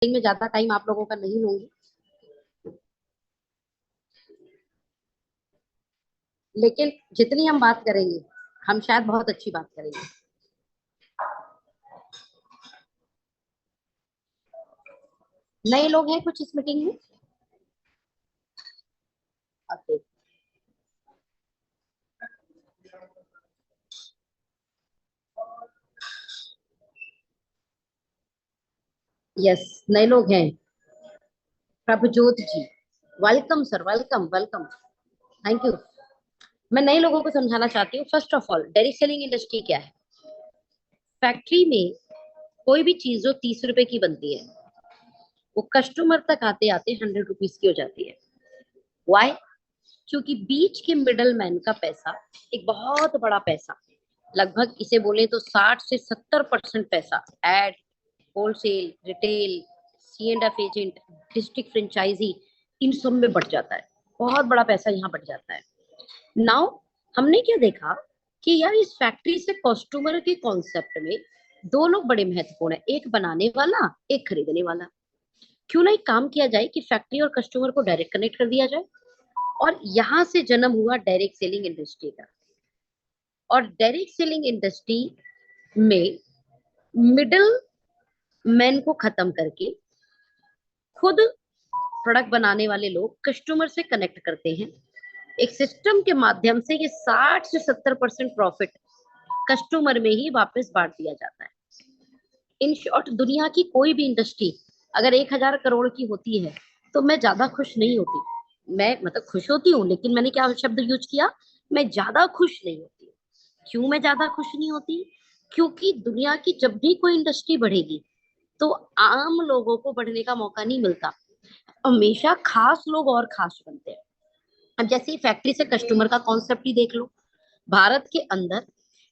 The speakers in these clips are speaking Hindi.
में ज्यादा टाइम आप लोगों का नहीं लूंगी, लेकिन जितनी हम बात करेंगे हम शायद बहुत अच्छी बात करेंगे। नए लोग हैं कुछ इस मीटिंग में? ओके। यस, नए लोग हैं। Prabhjot ji, welcome sir, welcome welcome. Thank you. मैं नए लोगों को समझाना चाहती हूँ। First of all, direct selling industry क्या है? फैक्ट्री में कोई भी चीज जो 30 रुपए की बनती है वो कस्टमर तक आते आते 100 रुपीज की हो जाती है। वाई? क्योंकि बीच के मिडल मैन का पैसा, एक बहुत बड़ा पैसा, लगभग इसे बोले तो 60 से 70% पैसा ad, wholesale, retail, C&F agent, district franchisee, इन सब में बढ़ जाता है। बहुत बड़ा पैसा यहाँ बढ़ जाता है। नाउ हमने क्या देखा कि यार इस फैक्ट्री से कस्टमर के कॉन्सेप्ट में दो लोग बड़े महत्वपूर्ण है, एक बनाने वाला, एक खरीदने वाला। क्यों ना एक काम किया जाए कि फैक्ट्री और कस्टमर को डायरेक्ट कनेक्ट कर दिया जाए। और यहां से जन्म हुआ डायरेक्ट सेलिंग इंडस्ट्री का। और डायरेक्ट सेलिंग इंडस्ट्री में मिडल मैन को खत्म करके खुद प्रोडक्ट बनाने वाले लोग कस्टमर से कनेक्ट करते हैं। एक सिस्टम के माध्यम से ये 60 से 70% प्रॉफिट कस्टमर में ही वापस बांट दिया जाता है। इन शॉर्ट, दुनिया की कोई भी इंडस्ट्री अगर 1,000 करोड़ की होती है तो मैं ज्यादा खुश नहीं होती। मैं मतलब खुश होती हूँ, लेकिन मैंने क्या शब्द यूज किया, मैं ज्यादा खुश नहीं होती। क्यों मैं ज्यादा खुश नहीं होती? क्योंकि दुनिया की जब भी कोई इंडस्ट्री बढ़ेगी तो आम लोगों को बढ़ने का मौका नहीं मिलता। हमेशा खास लोग और खास बनते हैं। अब जैसे फैक्ट्री से कस्टमर का कॉन्सेप्ट ही देख लो। भारत के अंदर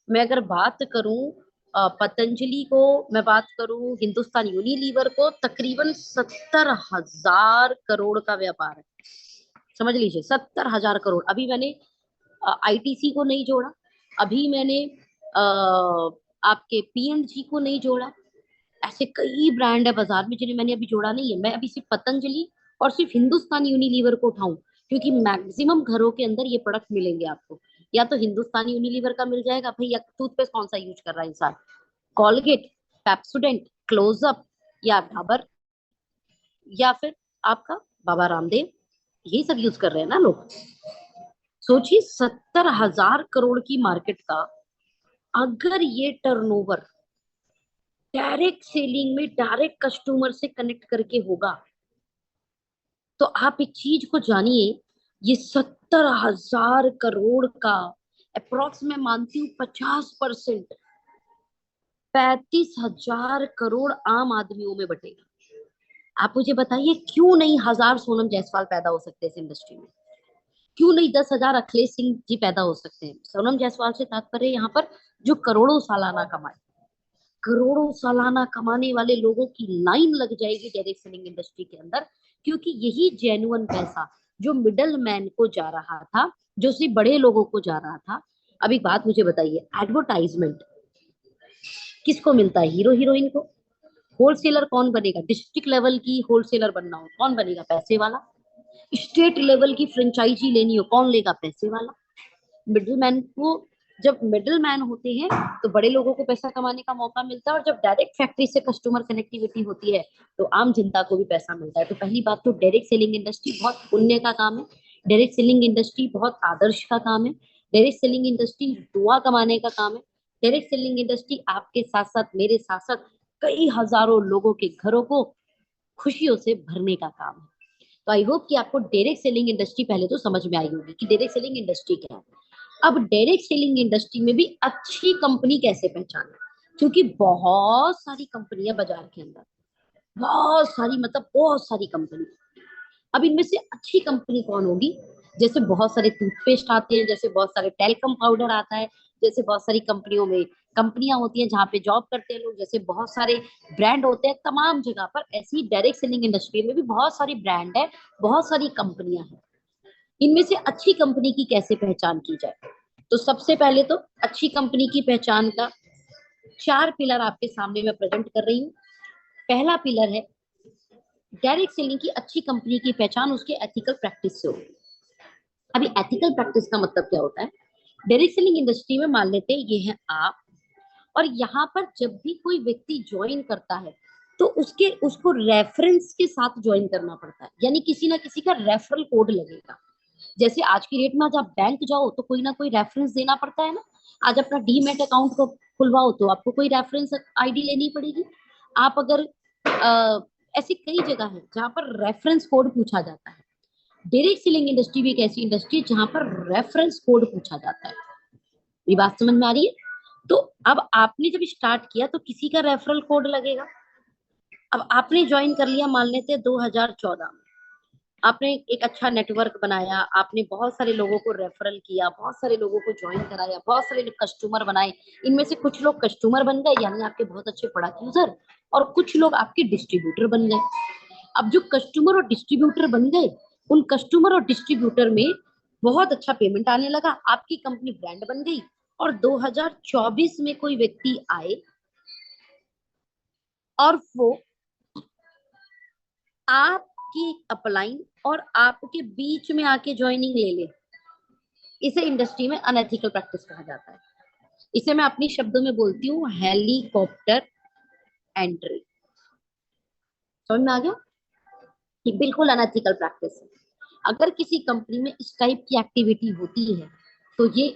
मैं अगर बात करूं, पतंजलि को, मैं बात करूं हिंदुस्तान यूनिलीवर को, तकरीबन 70,000 करोड़ का व्यापार है। समझ लीजिए, 70,000 करोड़। अभी मैंने ITC को नहीं जोड़ा, अभी मैंने आपके P&G को नहीं जोड़ा। ऐसे कई ब्रांड है बाजार में जिन्हें मैंने अभी जोड़ा नहीं है। मैं अभी सिर्फ पतंजलि और सिर्फ हिंदुस्तान यूनिलीवर को उठाऊं, क्योंकि मैक्सिमम घरों के अंदर ये प्रोडक्ट मिलेंगे आपको। या तो हिंदुस्तान यूनिलीवर का मिल जाएगा भाई, या टूथपेस्ट कौन सा यूज कर रहा है इंसान, कॉलगेट, पेप्सोडेंट, क्लोजअप, या डाबर, या फिर आपका बाबा रामदेव, यही सब यूज कर रहे हैं ना लोग। सोचिए, 70,000 करोड़ की मार्केट का अगर ये टर्नओवर डायरेक्ट सेलिंग में डायरेक्ट कस्टमर से कनेक्ट करके होगा, तो आप एक चीज को जानिए, ये 70,000 करोड़ का अप्रोक्स मैं मानती हूँ 50%, 35,000 करोड़ आम आदमियों में बटेगा। आप मुझे बताइए, क्यों नहीं 1,000 सोनम जायसवाल पैदा हो सकते हैं इस इंडस्ट्री में? क्यों नहीं 10,000 अखिलेश सिंह जी पैदा हो सकते हैं? सोनम जायसवाल से तात्पर्य यहाँ पर जो करोड़ों सालाना कमाए, करोड़ों सालाना कमाने वाले लोगों की लाइन लग जाएगी डायरेक्ट सेलिंग इंडस्ट्री के अंदर। क्योंकि यही जेन्युइन पैसा जो मिडल मैन को जा रहा था, जो सिर्फ बड़े लोगों को जा रहा था। अब एक बात मुझे बताइए, एडवर्टाइजमेंट किसको मिलता है? हीरो हीरोइन को। होलसेलर कौन बनेगा? डिस्ट्रिक्ट लेवल की होलसेलर बनना हो कौन बनेगा? पैसे वाला। स्टेट लेवल की फ्रेंचाइजी लेनी हो कौन लेगा? पैसे वाला। मिडिल मैन को, जब मिडिल मैन होते हैं तो बड़े लोगों को पैसा कमाने का मौका मिलता है, और जब डायरेक्ट फैक्ट्री से कस्टमर कनेक्टिविटी होती है तो आम जनता को भी पैसा मिलता है। तो पहली बात तो डायरेक्ट सेलिंग इंडस्ट्री बहुत पुण्य का काम है। डायरेक्ट सेलिंग इंडस्ट्री बहुत आदर्श का काम है। डायरेक्ट सेलिंग इंडस्ट्री दुआ कमाने का काम है। डायरेक्ट सेलिंग इंडस्ट्री आपके साथ साथ, मेरे साथ साथ कई हजारों लोगों के घरों को खुशियों से भरने का काम है। तो आई होप कि आपको डायरेक्ट सेलिंग इंडस्ट्री पहले तो समझ में आई होगी कि डायरेक्ट सेलिंग इंडस्ट्री क्या है। अब डायरेक्ट सेलिंग इंडस्ट्री में भी अच्छी कंपनी कैसे पहचाने? क्योंकि बहुत सारी कंपनियां बाजार के अंदर, बहुत सारी, मतलब बहुत सारी कंपनी। अब इनमें से अच्छी कंपनी कौन होगी? जैसे बहुत सारे टूथपेस्ट आते हैं, जैसे बहुत सारे टेल्कम पाउडर आता है, जैसे बहुत सारी कंपनियों में कंपनियां होती हैं जहाँ पे जॉब करते हैं लोग, जैसे बहुत सारे ब्रांड होते हैं तमाम जगह पर। ऐसी डायरेक्ट सेलिंग इंडस्ट्री में भी बहुत सारी ब्रांड है, बहुत सारी कंपनियां हैं। इनमें से अच्छी कंपनी की कैसे पहचान की जाए? तो सबसे पहले तो अच्छी कंपनी की पहचान का 4 पिलर आपके सामने मैं प्रेजेंट कर रही हूँ। पहला पिलर है डायरेक्ट सेलिंग की अच्छी कंपनी की पहचान उसके एथिकल प्रैक्टिस से होगी। अभी एथिकल प्रैक्टिस का मतलब क्या होता है? डायरेक्ट सेलिंग इंडस्ट्री में मान लेते हैं ये है आप, और यहाँ पर जब भी कोई व्यक्ति ज्वाइन करता है तो उसके उसको रेफरेंस के साथ ज्वाइन करना पड़ता है, यानी किसी ना किसी का रेफरल कोड लगेगा। जैसे आज की डेट में आज आप बैंक जाओ तो कोई ना कोई रेफरेंस देना पड़ता है ना। आज अपना डीमैट अकाउंट को खुलवाओ तो आपको कोई रेफरेंस आईडी लेनी पड़ेगी। आप अगर ऐसी कई जगह है जहां पर रेफरेंस कोड पूछा जाता है। डायरेक्ट सेलिंग इंडस्ट्री भी एक ऐसी इंडस्ट्री है जहां पर रेफरेंस कोड पूछा जाता है। ये बात समझ में आ रही है? तो अब आपने जब स्टार्ट किया तो किसी का रेफरल कोड लगेगा। अब आपने ज्वाइन कर लिया मान लेते हैं 2014 में, आपने एक अच्छा नेटवर्क बनाया, आपने बहुत सारे लोगों को रेफरल किया, बहुत सारे लोगों को ज्वाइन कराया, बहुत सारे कस्टमर बनाए। इनमें से कुछ लोग कस्टमर बन गए यानी आपके बहुत अच्छे प्रोडक्ट यूजर, और कुछ लोग आपके डिस्ट्रीब्यूटर बन गए। अब जो कस्टमर और डिस्ट्रीब्यूटर बन गए, उन कस्टमर और डिस्ट्रीब्यूटर में बहुत अच्छा पेमेंट आने लगा, आपकी कंपनी ब्रांड बन गई। और 2024 में कोई व्यक्ति आए और वो आपकी अपलाइन और आपके बीच में आके ज्वाइनिंग ले ले, इसे इंडस्ट्री में अनएथिकल प्रैक्टिस कहा जाता है। इसे मैं अपनी शब्दों में बोलती हूँ हेलीकॉप्टर एंट्री। समझ में आ गया? कि बिल्कुल अनएथिकल प्रैक्टिस है। अगर किसी कंपनी में इस टाइप की एक्टिविटी होती है तो ये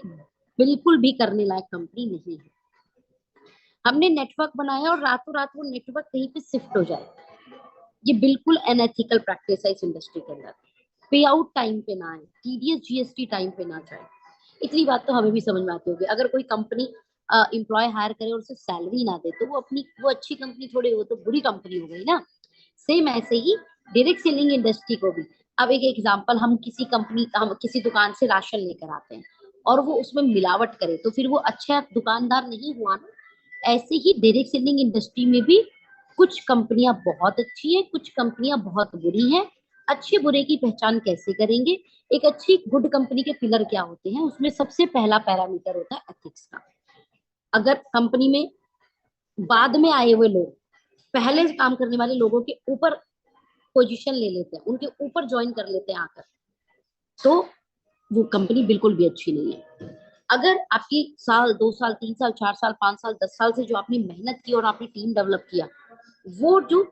बिल्कुल भी करने लायक कंपनी नहीं है। हमने नेटवर्क बनाया और रातों रात वो नेटवर्क कहीं पे शिफ्ट हो जाए, ये बिल्कुल अनएथिकल प्रैक्टिस है इस इंडस्ट्री के अंदर। पे आउट टाइम पे ना आए, टीडीएस जीएसटी टाइम पे ना जाए। इतनी बात तो हमें भी समझ में आती होगी। अगर कोई कंपनी एम्प्लॉय हायर करे और उसे सैलरी ना दे तो वो अच्छी कंपनी थोड़ी, वो तो बुरी कंपनी हो गई ना। सेम ऐसे ही डायरेक्ट सेलिंग इंडस्ट्री को भी। अब एक एग्जांपल, हम किसी दुकान से राशन लेकर आते हैं और वो उसमें मिलावट करे तो फिर वो अच्छा दुकानदार नहीं हुआ ना। ऐसे ही डायरेक्ट सेलिंग इंडस्ट्री में भी कुछ कंपनियां बहुत अच्छी है, कुछ कंपनियां बहुत बुरी हैं। अच्छे बुरे की पहचान कैसे करेंगे? एक अच्छी गुड कंपनी के पिलर क्या होते हैं, उसमें सबसे पहला पैरामीटर होता है एथिक्स का। अगर कंपनी में बाद में आए हुए लोग पहले से काम करने वाले लोगों के ऊपर पोजीशन ले लेते हैं, उनके ऊपर ज्वाइन कर लेते हैं आकर, तो वो कंपनी बिल्कुल भी अच्छी नहीं है। अगर आपकी साल 2 साल 3 साल 4 साल 5 साल 10 साल से जो आपने मेहनत की और आपने टीम डेवलप किया, वो जो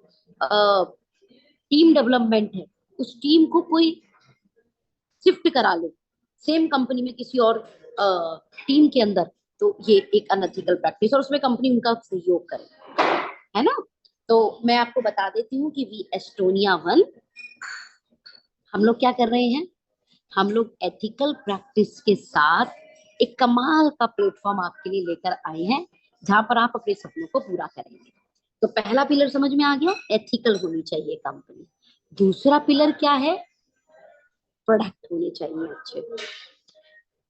टीम डेवलपमेंट है, उस टीम को कोई शिफ्ट करा ले सेम कंपनी में किसी और टीम के अंदर, तो ये एक अनएथिकल प्रैक्टिस और उसमें कंपनी उनका सहयोग करे, है ना। तो मैं आपको बता देती हूँ कि वी एस्टोनिया वन, हम लोग क्या कर रहे हैं, हम लोग एथिकल प्रैक्टिस के साथ एक कमाल का प्लेटफॉर्म आपके लिए लेकर आए हैं जहां पर आप अपने सपनों को पूरा करेंगे। तो पहला पिलर समझ में आ गया, एथिकल होनी चाहिए कंपनी। दूसरा पिलर क्या है? प्रोडक्ट होने चाहिए अच्छे।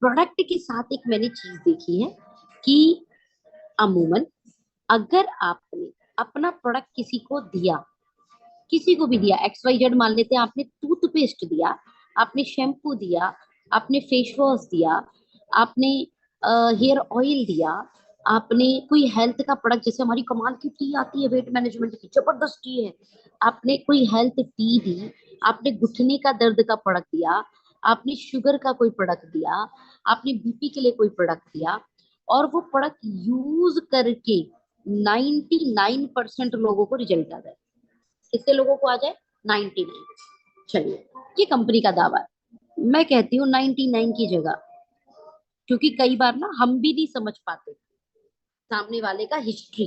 प्रोडक्ट के साथ एक मैंने चीज देखी है कि अमूमन अगर आपने अपना प्रोडक्ट किसी को दिया, किसी को भी दिया, एक्स वाई जेड मान लेते हैं, आपने टूथपेस्ट दिया, आपने शैम्पू दिया, आपने फेस वॉश दिया, आपने हेयर ऑयल दिया, आपने कोई हेल्थ का प्रोडक्ट, जैसे हमारी कमाल की टी आती है वेट मैनेजमेंट की, जबरदस्त टी है, आपने कोई हेल्थ टी दी, आपने घुटने का दर्द का प्रोडक्ट दिया, आपने शुगर का कोई प्रोडक्ट दिया, आपने बीपी के लिए कोई प्रोडक्ट दिया, और वो प्रोडक्ट यूज करके 99% लोगों को रिजल्ट आ जाए। कितने लोगों को आ जाए? 99। चलिए, ये कंपनी का दावा है। मैं कहती हूँ 99 की जगह, क्योंकि कई बार ना हम भी नहीं समझ पाते सामने वाले का हिस्ट्री,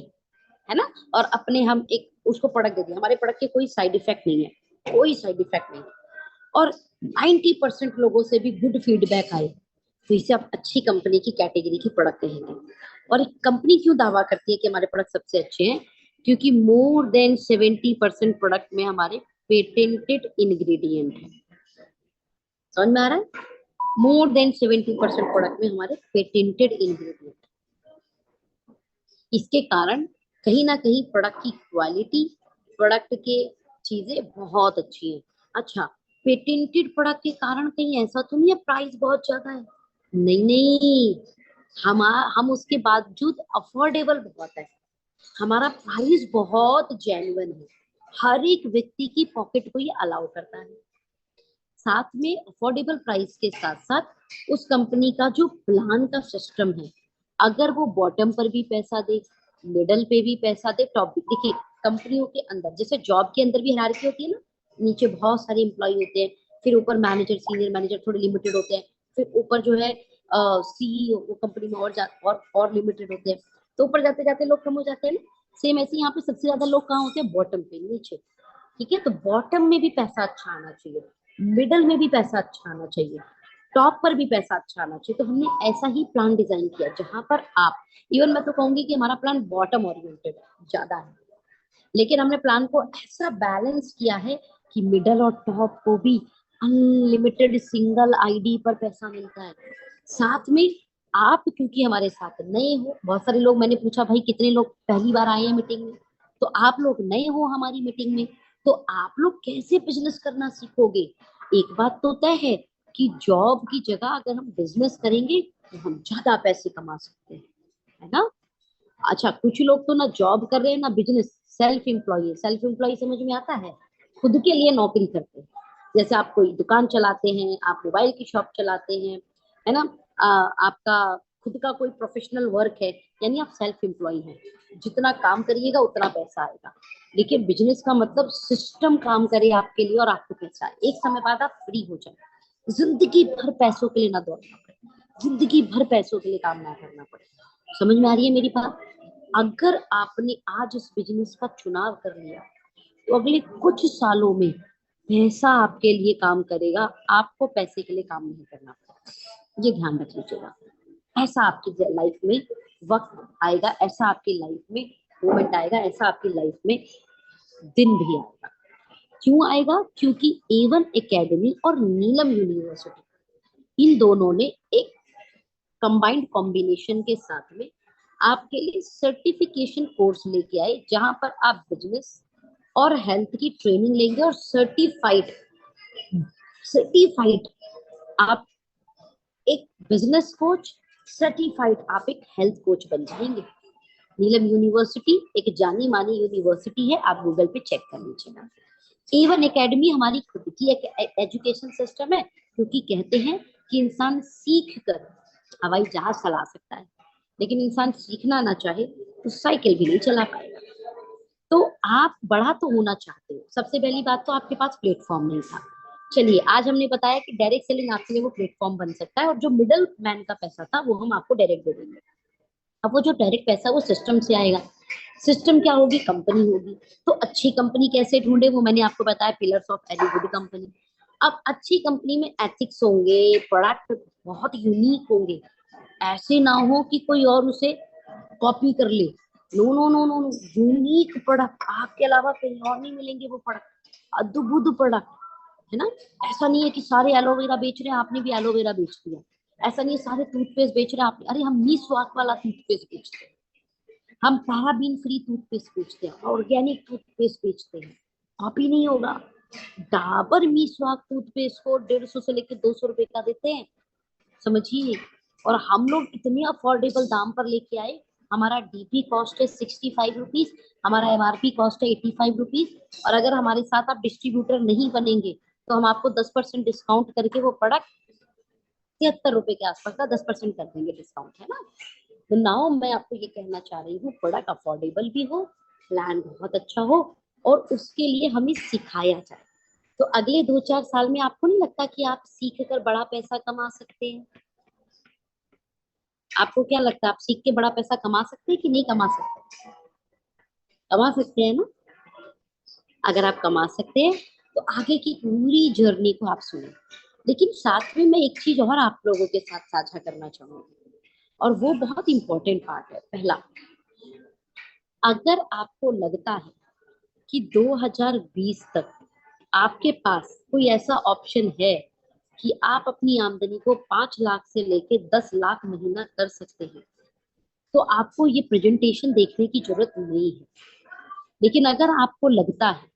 है ना। और अपने हम एक उसको प्रोडक्ट दे दिया, हमारे प्रोडक्ट के कोई साइड इफेक्ट नहीं है, कोई साइड इफेक्ट नहीं है, और 90% लोगों से भी गुड फीडबैक आए, तो इसे आप अच्छी कंपनी की कैटेगरी की प्रोडक्ट कहेंगे। और एक कंपनी क्यों दावा करती है कि हमारे प्रोडक्ट सबसे अच्छे हैं? क्योंकि मोर देन 70% प्रोडक्ट में हमारे पेटेंटेड इंग्रेडिएंट है। समझ में आ रहा है? मोर देन 70% प्रोडक्ट में हमारे पेटेंटेड इंग्रेडिएंट। इसके कारण कहीं ना कहीं प्रोडक्ट की क्वालिटी, प्रोडक्ट के चीजें बहुत अच्छी है। अच्छा, पेटेंटेड प्रोडक्ट के कारण कहीं ऐसा तो नहीं है प्राइस बहुत ज्यादा है? नहीं नहीं, हम उसके बावजूद अफोर्डेबल बहुत है, हमारा प्राइस बहुत जेन्युइन है। हर एक व्यक्ति की पॉकेट को ये अलाउ करता है। साथ में अफोर्डेबल प्राइस के साथ साथ उस कंपनी का जो प्लान का सिस्टम है, अगर वो बॉटम पर भी पैसा दे, मिडल पे भी पैसा दे, टॉप भी। देखिए कंपनियों के अंदर जैसे जॉब के अंदर भी हायरार्की होती है ना, नीचे बहुत सारे एम्प्लॉय होते हैं, फिर ऊपर मैनेजर, सीनियर मैनेजर थोड़े लिमिटेड होते हैं, फिर ऊपर जो है सीईओ वो कंपनी में और लिमिटेड होते हैं, तो ऊपर जाते जाते लोग कम हो जाते हैं ना। सेम ऐसे यहाँ पे सबसे ज्यादा लोग कहाँ होते हैं? बॉटम पे, नीचे। ठीक है, तो बॉटम में भी पैसा अच्छा आना चाहिए, मिडल में भी पैसा अच्छा आना चाहिए, टॉप पर भी पैसा अच्छा आना चाहिए। तो हमने ऐसा ही प्लान डिजाइन किया जहां पर आप, इवन मैं तो कहूंगी कि हमारा प्लान बॉटम ओरिएंटेड ज्यादा है, लेकिन हमने प्लान को ऐसा बैलेंस किया है कि मिडल और टॉप को भी अनलिमिटेड सिंगल आईडी पर पैसा मिलता है। साथ में आप क्योंकि हमारे साथ नए हो, बहुत सारे लोग, मैंने पूछा भाई कितने लोग पहली बार आए हैं मीटिंग में, तो आप लोग नए हो हमारी मीटिंग में, तो आप लोग कैसे बिजनेस करना सीखोगे? एक बात तो तय है कि जॉब की जगह अगर हम बिजनेस करेंगे तो हम ज्यादा पैसे कमा सकते हैं, है ना? अच्छा, कुछ लोग तो ना जॉब कर रहे हैं ना बिजनेस, सेल्फ एम्प्लॉय है। सेल्फ एम्प्लॉय समझ में आता है? खुद के लिए नौकरी करते हैं। जैसे आप कोई दुकान चलाते हैं, आप मोबाइल की शॉप चलाते हैं, है ना? आपका खुद का कोई प्रोफेशनल वर्क है, यानी आप सेल्फ एम्प्लॉय हैं। जितना काम करिएगा उतना पैसा आएगा। लेकिन बिजनेस का मतलब सिस्टम काम करे आपके लिए और आपको पैसा आए, एक समय बाद आप फ्री हो जाए, जिंदगी भर पैसों के लिए ना दौड़ना पड़े, जिंदगी भर पैसों के लिए काम ना करना पड़े। समझ में आ रही है मेरी बात? अगर आपने आज इस बिजनेस का चुनाव कर लिया तो अगले कुछ सालों में पैसा आपके लिए काम करेगा, आपको पैसे के लिए काम नहीं करना पड़ेगा। ये ध्यान रख लीजिएगा। ऐसा आपकी लाइफ में वक्त आएगा, ऐसा आपकी लाइफ में मोमेंट आएगा, ऐसा आपकी लाइफ में दिन भी आएगा। क्यों आएगा? क्योंकि एवन एकेडमी और नीलम यूनिवर्सिटी, इन दोनों ने एक कंबाइंड कॉम्बिनेशन के साथ में आपके लिए सर्टिफिकेशन कोर्स लेके आए, जहां पर आप बिजनेस और हेल्थ की ट्रेनिंग लेंगे और सर्टिफाइड सर्टिफाइड आप एक बिजनेस कोच, सर्टिफाइड आप एक हेल्थ कोच बन जाएंगे। नीलम यूनिवर्सिटी एक जानी मानी यूनिवर्सिटी है, आप गूगल पे चेक कर लीजिएगा। एवन एकेडमी हमारी खुद की एक एजुकेशन सिस्टम है, क्योंकि कहते हैं कि इंसान सीख कर हवाई जहाज चला सकता है, लेकिन इंसान सीखना ना चाहे तो साइकिल भी नहीं चला पाएगा। तो आप बड़ा तो होना चाहते हो, सबसे पहली बात तो आपके पास प्लेटफॉर्म नहीं था। चलिए, आज हमने बताया कि डायरेक्ट सेलिंग आपके लिए वो प्लेटफॉर्म बन सकता है, और जो मिडल मैन का पैसा था वो हम आपको डायरेक्ट दे देंगे। अब वो जो डायरेक्ट पैसा वो सिस्टम से आएगा। सिस्टम क्या होगी? कंपनी होगी। तो अच्छी कंपनी कैसे ढूंढे? वो मैंने आपको बताया, pillars of any good company. अब अच्छी कंपनी में एथिक्स होंगे, प्रोडक्ट बहुत यूनिक होंगे, ऐसे ना हो कि कोई और उसे कॉपी कर ले। No no no no no, unique product, आपके अलावा कहीं और नहीं मिलेंगे वो प्रोडक्ट, अद्भुत प्रोडक्ट, है ना? ऐसा नहीं है कि सारे एलोवेरा बेच रहे हैं, आपने भी एलोवेरा बेच दिया। ऐसा नहीं है सारे टूथपेस्ट बेच रहे हैं आपने, अरे हम निस्वाक वाला टूथपेस्ट बेचते हैं, हम पैराबीन फ्री टूथपेस्ट बेचते हैं, ऑर्गेनिक टूथपेस्ट बेचते हैं, कॉपी नहीं होगा। डाबर मिसवाक टूथपेस्ट को 150 से लेकर 200 रुपए का देते हैं, समझिए। और हम लोग इतने अफोर्डेबल दाम पर लेके आए, हमारा डीपी कॉस्ट है 65 रुपीज, हमारा एमआरपी कॉस्ट है 85 रुपीज, और अगर हमारे साथ आप डिस्ट्रीब्यूटर नहीं बनेंगे तो हम आपको 10% डिस्काउंट करके वो प्रोडक्ट 73 रुपए के आसपास का 10% कर देंगे डिस्काउंट, है ना? तो नाउ मैं आपको ये कहना चाह रही हूँ, प्रोडक्ट अफोर्डेबल भी हो, प्लान बहुत अच्छा हो, और उसके लिए हमें सिखाया जाए। तो अगले 2-4 साल में आपको नहीं लगता कि आप सीख कर बड़ा पैसा कमा सकते हैं? आपको क्या लगता है, आप सीख के बड़ा पैसा कमा सकते हैं कि नहीं कमा सकते? कमा सकते हैं ना? अगर आप कमा सकते हैं तो आगे की पूरी जर्नी को आप सुने। लेकिन साथ में मैं एक चीज और आप लोगों के साथ साझा करना चाहूंगी, और वो बहुत इंपॉर्टेंट पार्ट है। पहला, अगर आपको लगता है कि 2020 तक आपके पास कोई ऐसा ऑप्शन है कि आप अपनी आमदनी को 5 लाख से लेके 10 लाख महीना कर सकते हैं, तो आपको ये प्रेजेंटेशन देखने की जरूरत नहीं है। लेकिन अगर आपको लगता है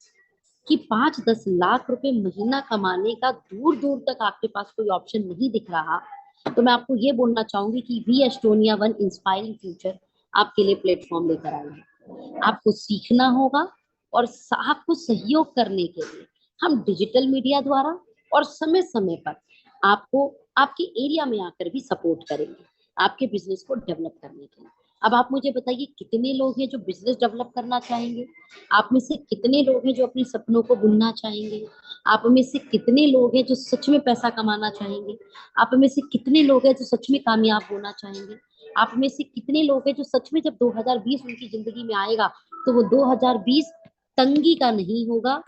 कि 5-10 लाख रुपए महीना कमाने का दूर दूर तक आपके पास कोई ऑप्शन नहीं दिख रहा, तो मैं आपको ये बोलना चाहूंगी कि we Estonia one inspiring future आपके लिए प्लेटफॉर्म लेकर आई है। आपको सीखना होगा, और आपको सहयोग करने के लिए हम डिजिटल मीडिया द्वारा और समय समय पर आपको आपके एरिया में आकर भी सपोर्ट करेंगे आपके बिजनेस को डेवलप करने के लिए। अब आप मुझे बताइए कितने लोग हैं जो बिजनेस डेवलप करना चाहेंगे? आप में से कितने लोग हैं जो अपने सपनों को बुनना चाहेंगे? आप में से कितने लोग हैं जो सच में पैसा कमाना चाहेंगे? आप में से कितने लोग हैं जो सच में कामयाब होना चाहेंगे? आप में से कितने लोग हैं जो सच में जब 2020 उनकी जिंदगी में आएगा तो वो 2020 तंगी का नहीं होगा,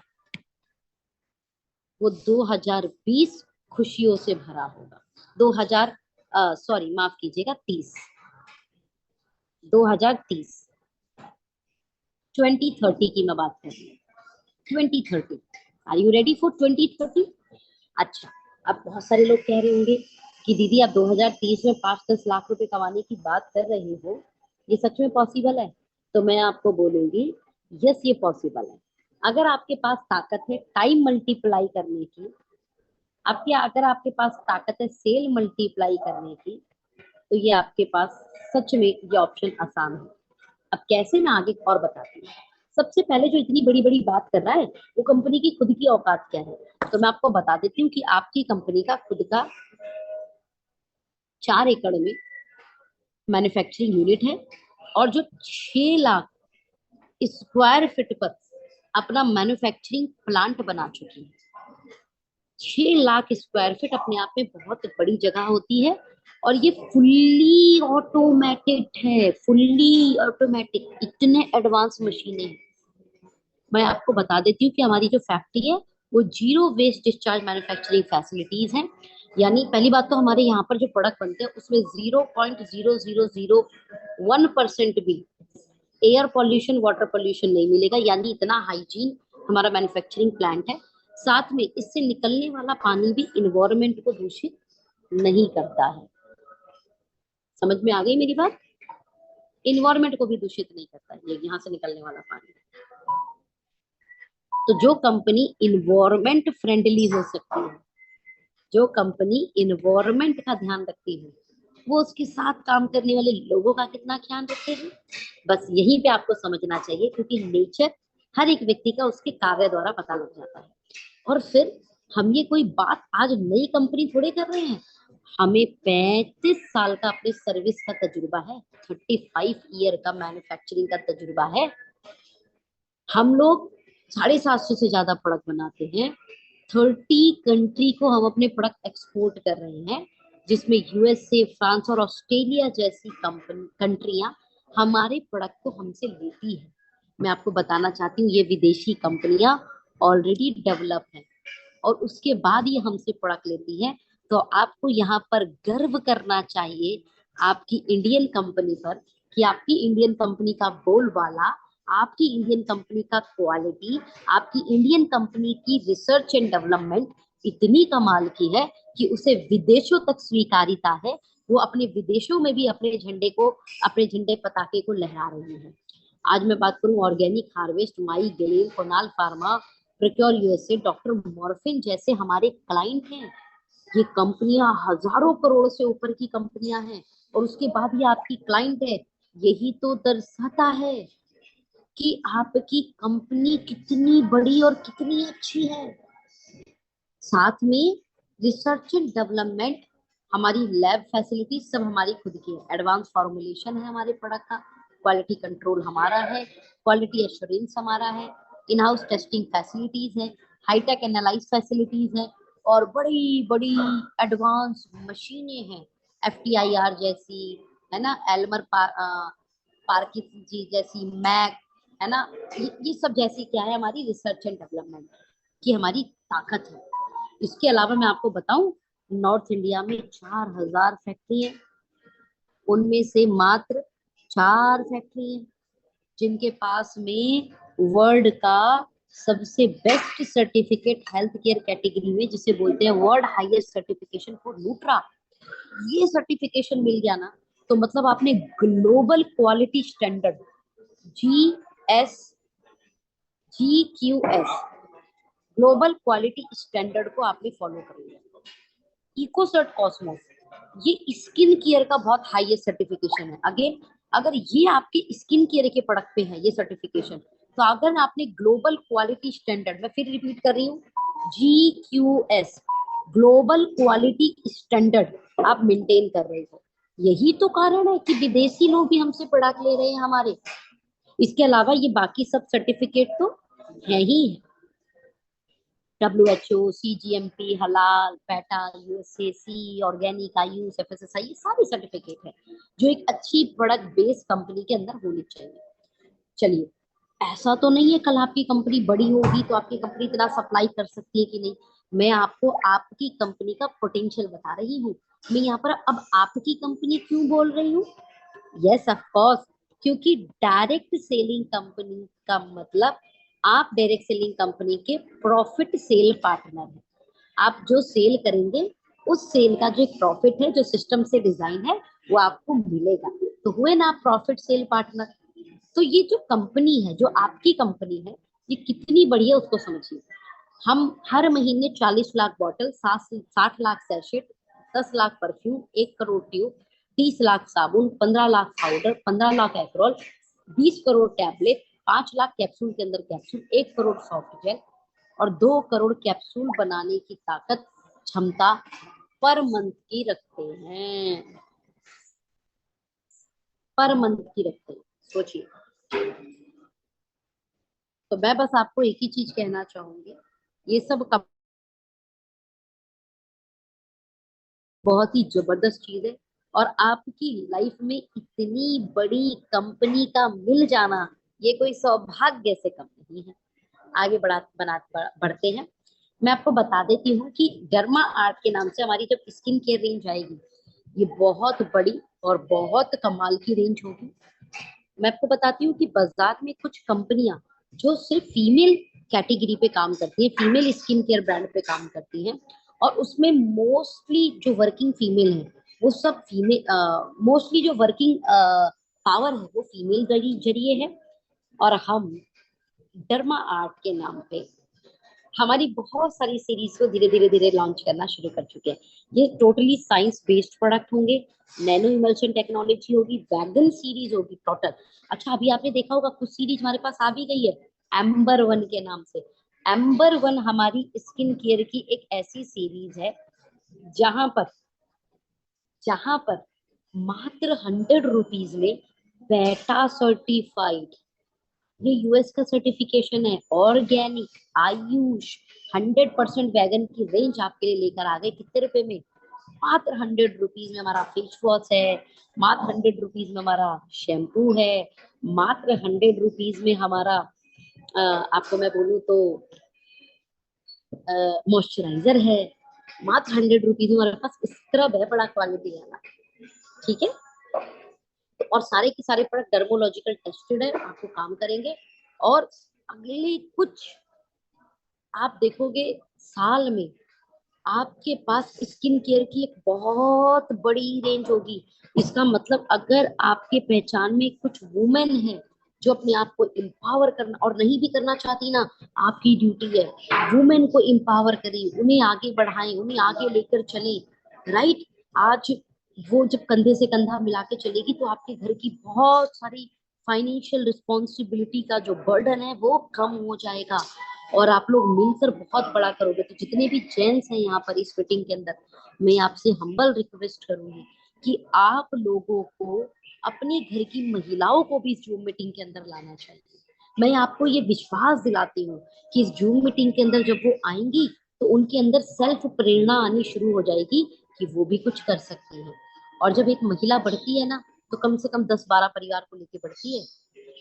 वो 2020 खुशियों से भरा होगा। 2000 सॉरी माफ कीजिएगा 30, 2030, 2030 की मैं बात कर रही हूँ। 2030, आर यू रेडी फॉर 2030? अच्छा, अब बहुत सारे लोग कह रहे होंगे कि दीदी आप 2030 में 5-10 लाख रुपए कमाने की बात कर रहे हो, ये सच में पॉसिबल है? तो मैं आपको बोलूंगी यस ये पॉसिबल है। अगर आपके पास ताकत है टाइम मल्टीप्लाई करने की, आपके अगर आपके पास ताकत है सेल मल्टीप्लाई करने की, तो ये आपके पास सच में ये ऑप्शन आसान है। अब कैसे मैं आगे और बताती हूँ। सबसे पहले जो इतनी बड़ी बड़ी बात कर रहा है वो कंपनी की खुद की औकात क्या है, तो मैं आपको बता देती हूँ कि आपकी कंपनी का खुद का 4 एकड़ में मैन्युफैक्चरिंग यूनिट है और जो 6 लाख स्क्वायर फीट पर अपना मैन्युफैक्चरिंग प्लांट बना चुकी है। 6 लाख स्क्वायर फीट अपने आप में बहुत बड़ी जगह होती है और ये फुल्ली ऑटोमेटेड है, फुल्ली ऑटोमेटिक, इतने एडवांस मशीनें हैं। मैं आपको बता देती हूँ कि हमारी जो फैक्ट्री है वो zero waste discharge manufacturing facilities हैं। यानी पहली बात तो हमारे यहाँ पर जो प्रोडक्ट बनते हैं उसमें 0.0001% भी एयर पॉल्यूशन वाटर पॉल्यूशन नहीं मिलेगा, यानी इतना हाइजीन हमारा मैन्युफैक्चरिंग प्लांट है। साथ में इससे निकलने वाला पानी भी इन्वायरमेंट को दूषित नहीं करता है। समझ में आ गई मेरी बात? इन्वायरमेंट को भी दूषित नहीं करता है ये यहाँ से निकलने वाला पानी। तो जो कंपनी इन्वायरमेंट फ्रेंडली हो सकती है, जो कंपनी इन्वायरमेंट का ध्यान रखती है, वो उसके साथ काम करने वाले लोगों का कितना ध्यान रखते हैं। बस यहीं पे आपको समझना चाहिए, क्योंकि नेचर हर एक व्यक्ति का उसके कार्य द्वारा पता लग जाता है। और फिर हम ये कोई बात आज नई कंपनी थोड़े कर रहे हैं, हमें 35 साल का अपने सर्विस का तजुर्बा है, 35 ईयर का मैन्युफैक्चरिंग का तजुर्बा है। हम लोग 750 से ज्यादा प्रोडक्ट बनाते हैं। 30 कंट्री को हम अपने प्रोडक्ट एक्सपोर्ट कर रहे हैं, जिसमें यूएसए, फ्रांस और ऑस्ट्रेलिया जैसी कंट्रियां हमारे प्रोडक्ट को हमसे लेती है। मैं आपको बताना चाहती हूँ ये विदेशी कंपनियां ऑलरेडी डेवलप हैं और उसके बाद ये हमसे प्रोडक्ट लेती है। तो आपको यहाँ पर गर्व करना चाहिए आपकी इंडियन कंपनी पर, कि आपकी इंडियन कंपनी का बोलबाला, आपकी इंडियन कंपनी का क्वालिटी, आपकी इंडियन कंपनी की रिसर्च एंड डेवलपमेंट इतनी कमाल की है कि उसे विदेशों तक स्वीकारिता है। वो अपने विदेशों में भी अपने झंडे पताके को लहरा रही है। आज मैं बात करूं ऑर्गेनिक हार्वेस्ट, माई गेलेन, कोनाल फार्मा, प्रिक्योर यूएसए, डॉक्टर मॉर्फिन जैसे हमारे क्लाइंट हैं। ये कंपनियां हजारों करोड़ से ऊपर की कंपनियां हैं और उसके बाद ये आपकी क्लाइंट है। यही तो दर्शाता है कि आपकी कंपनी कितनी बड़ी और कितनी अच्छी है। साथ में रिसर्च एंड डेवलपमेंट, हमारी लैब फैसिलिटी सब हमारी खुद की है। एडवांस फॉर्मुलेशन है हमारे प्रोडक्ट का, क्वालिटी कंट्रोल हमारा है, क्वालिटी एश्योरेंस हमारा है, इन हाउस टेस्टिंग फैसिलिटीज है, हाईटेक एनालाइज फैसिलिटीज है और बड़ी बड़ी एडवांस मशीनें हैं, FTIR जैसी, है ना, एल्मर पार्किंसन जी जैसी, मैक, है ना, ये सब जैसी क्या है हमारी रिसर्च एंड डेवलपमेंट की हमारी ताकत है। इसके अलावा मैं आपको बताऊं, नॉर्थ इंडिया में 4000 फैक्ट्री है, उनमें से मात्र 4 फैक्ट्री है जिनके पास में वर्ल्ड का सबसे best certificate health care category में, जिसे बोलते हैं world highest certification for Nutra, ये सर्टिफिकेशन मिल गया ना, तो मतलब आपने global quality standard GS GQS global quality standard को आपने फॉलो कर लिया। इकोसर्ट कॉस्मोस, ये स्किन केयर का बहुत हाईएस्ट सर्टिफिकेशन है। अगेन, अगर ये आपके स्किन केयर के प्रोडक्ट पे है ये सर्टिफिकेशन, तो अगर आपने ग्लोबल क्वालिटी स्टैंडर्ड, मैं फिर रिपीट कर रही हूँ, GQS, ग्लोबल क्वालिटी स्टैंडर्ड आप मेंटेन कर रहे हो, यही तो कारण है कि विदेशी लोग भी हमसे प्रोडक्ट ले रहे हैं हमारे। इसके अलावा ये बाकी सब सर्टिफिकेट तो है ही है, WHO, CGMP, हलाल, PETA, USAC, organic, Ayush, FSSAI, ये सारे सर्टिफिकेट है जो एक अच्छी प्रोडक्ट बेस्ड कंपनी के अंदर होनी चाहिए। चलिए, ऐसा तो नहीं है कल आपकी कंपनी बड़ी होगी तो आपकी कंपनी इतना सप्लाई कर सकती है कि नहीं, मैं आपको आपकी कंपनी का पोटेंशियल बता रही हूँ। मैं यहाँ पर अब आपकी कंपनी क्यों बोल रही हूँ? यस ऑफ कोर्स, क्योंकि डायरेक्ट सेलिंग कंपनी का मतलब आप डायरेक्ट सेलिंग कंपनी के प्रॉफिट सेल पार्टनर हैं। आप जो सेल करेंगे उस सेल का जो प्रॉफिट है, जो सिस्टम से डिजाइन है, वो आपको मिलेगा, तो हुए ना आप प्रॉफिट सेल पार्टनर। तो ये जो कंपनी है, जो आपकी कंपनी है, ये कितनी बड़ी है उसको समझिए। हम हर महीने 40 lakh bottle, 60 lakh sachet, 10 lakh perfume, 1 crore tube, 30 lakh साबुन, 15 लाख पाउडर, 15 लाख एथरॉल, 20 करोड़ टैबलेट, 5 लाख कैप्सूल के अंदर कैप्सूल, 1 करोड़ सॉफ्ट जेल और 2 करोड़ कैप्सूल बनाने की ताकत, क्षमता पर मंथ की रखते हैं, पर मंथ की रखते हैं। सोचिए। तो मैं बस आपको एक ही चीज कहना चाहूंगी, ये सब बहुत ही जबरदस्त चीज है, और आपकी लाइफ में इतनी बड़ी कंपनी का मिल जाना ये कोई सौभाग्य से कम नहीं है। आगे बढ़ते हैं। मैं आपको बता देती हूँ कि डर्मा आर्ट के नाम से हमारी जब स्किन केयर रेंज आएगी, ये बहुत बड़ी और बहुत कमाल की रेंज होगी। मैं आपको बताती हूँ कि बाजार में कुछ कंपनियां जो सिर्फ फीमेल कैटेगरी पे काम करती हैं, फीमेल स्किन केयर ब्रांड पे काम करती हैं, और उसमें मोस्टली जो वर्किंग फीमेल है वो सब फीमेल, मोस्टली जो वर्किंग पावर है वो फीमेल जरिए है। और हम डर्मा आर्ट के नाम पे हमारी बहुत सारी सीरीज को धीरे धीरे धीरे लॉन्च करना शुरू कर चुके हैं। ये टोटली साइंस बेस्ड प्रोडक्ट होंगे, नैनो इमल्शन टेक्नोलॉजी होगी, वैगन सीरीज होगी टोटल। अच्छा, अभी आपने देखा होगा कुछ सीरीज हमारे पास आ भी गई है एम्बर वन के नाम से। एम्बर वन हमारी स्किन केयर की एक ऐसी सीरीज है जहां पर मात्र 100 रुपीज में बेटा सर्टिफाइड, ये यूएस का सर्टिफिकेशन है, ऑर्गेनिक, आयुष, 100% वैगन की रेंज आपके लिए लेकर आ गए। कितने रुपए में? मात्र 100 रुपीज में हमारा फेस वॉश है, मात्र 100 रुपीज में हमारा शैम्पू है, मात्र 100 रुपीज में हमारा आपको मैं बोलूँ तो मॉइस्चराइजर है, मात्र 100 रुपीज में हमारे पास स्क्रब है बड़ा क्वालिटी वाला। ठीक है, और सारे के सारे प्रोडक्ट डर्मोलॉजिकल टेस्टेड है, आपको काम करेंगे। और अगले कुछ आप देखोगे साल में आपके पास स्किन केयर की एक बहुत बड़ी रेंज होगी। इसका मतलब अगर आपके पहचान में कुछ वुमेन है जो अपने आप को एम्पावर करना और नहीं भी करना चाहती ना, आपकी ड्यूटी है वुमेन को एम्पावर करें, उन्हें आगे बढ़ाएं, उन्हें आगे लेकर चलें। राइट, आज वो जब कंधे से कंधा मिला के चलेगी तो आपके घर की बहुत सारी फाइनेंशियल रिस्पॉन्सिबिलिटी का जो बर्डन है वो कम हो जाएगा, और आप लोग मिलकर बहुत बड़ा करोगे। तो जितने भी जेंट्स हैं यहाँ पर इस मीटिंग के अंदर, मैं आपसे हम्बल रिक्वेस्ट करूंगी कि आप लोगों को अपने घर की महिलाओं को भी इस जूम मीटिंग के अंदर लाना चाहिए। मैं आपको ये विश्वास दिलाती हूँ कि इस जूम मीटिंग के अंदर जब वो आएंगी तो उनके अंदर सेल्फ प्रेरणा आनी शुरू हो जाएगी कि वो भी कुछ कर सकती है। और जब एक महिला बढ़ती है ना, तो कम से कम 10-12 परिवार को लेके बढ़ती है।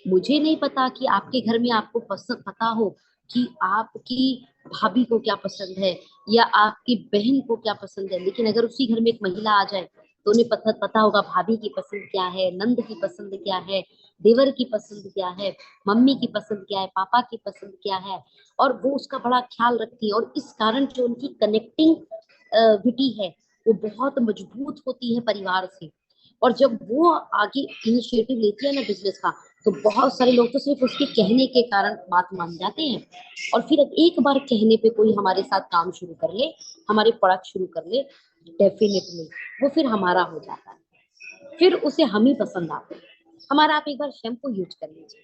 मुझे नहीं पता कि आपके घर में आपको पसंद पता हो कि आपकी भाभी को क्या पसंद है या आपकी बहन को क्या पसंद है, लेकिन अगर उसी घर में एक महिला आ जाए तो उन्हें पता पता होगा भाभी की पसंद क्या है, नंद की पसंद क्या है, देवर की पसंद क्या है, मम्मी की पसंद क्या है, पापा की पसंद क्या है, और वो उसका बड़ा ख्याल रखती है। और इस कारण जो उनकी कनेक्टिंग विटी है वो बहुत मजबूत होती है परिवार से। और जब वो आगे इनिशिएटिव लेती है ना बिजनेस का, तो बहुत सारे लोग तो सिर्फ उसके कहने के कारण बात मान जाते हैं। और फिर एक बार कहने पे कोई हमारे साथ काम शुरू कर ले, हमारे प्रोडक्ट शुरू कर ले, डेफिनेटली वो फिर हमारा हो जाता है, फिर उसे हम ही पसंद आते हैं। हमारा आप एक बार शैम्पू यूज कर लीजिए,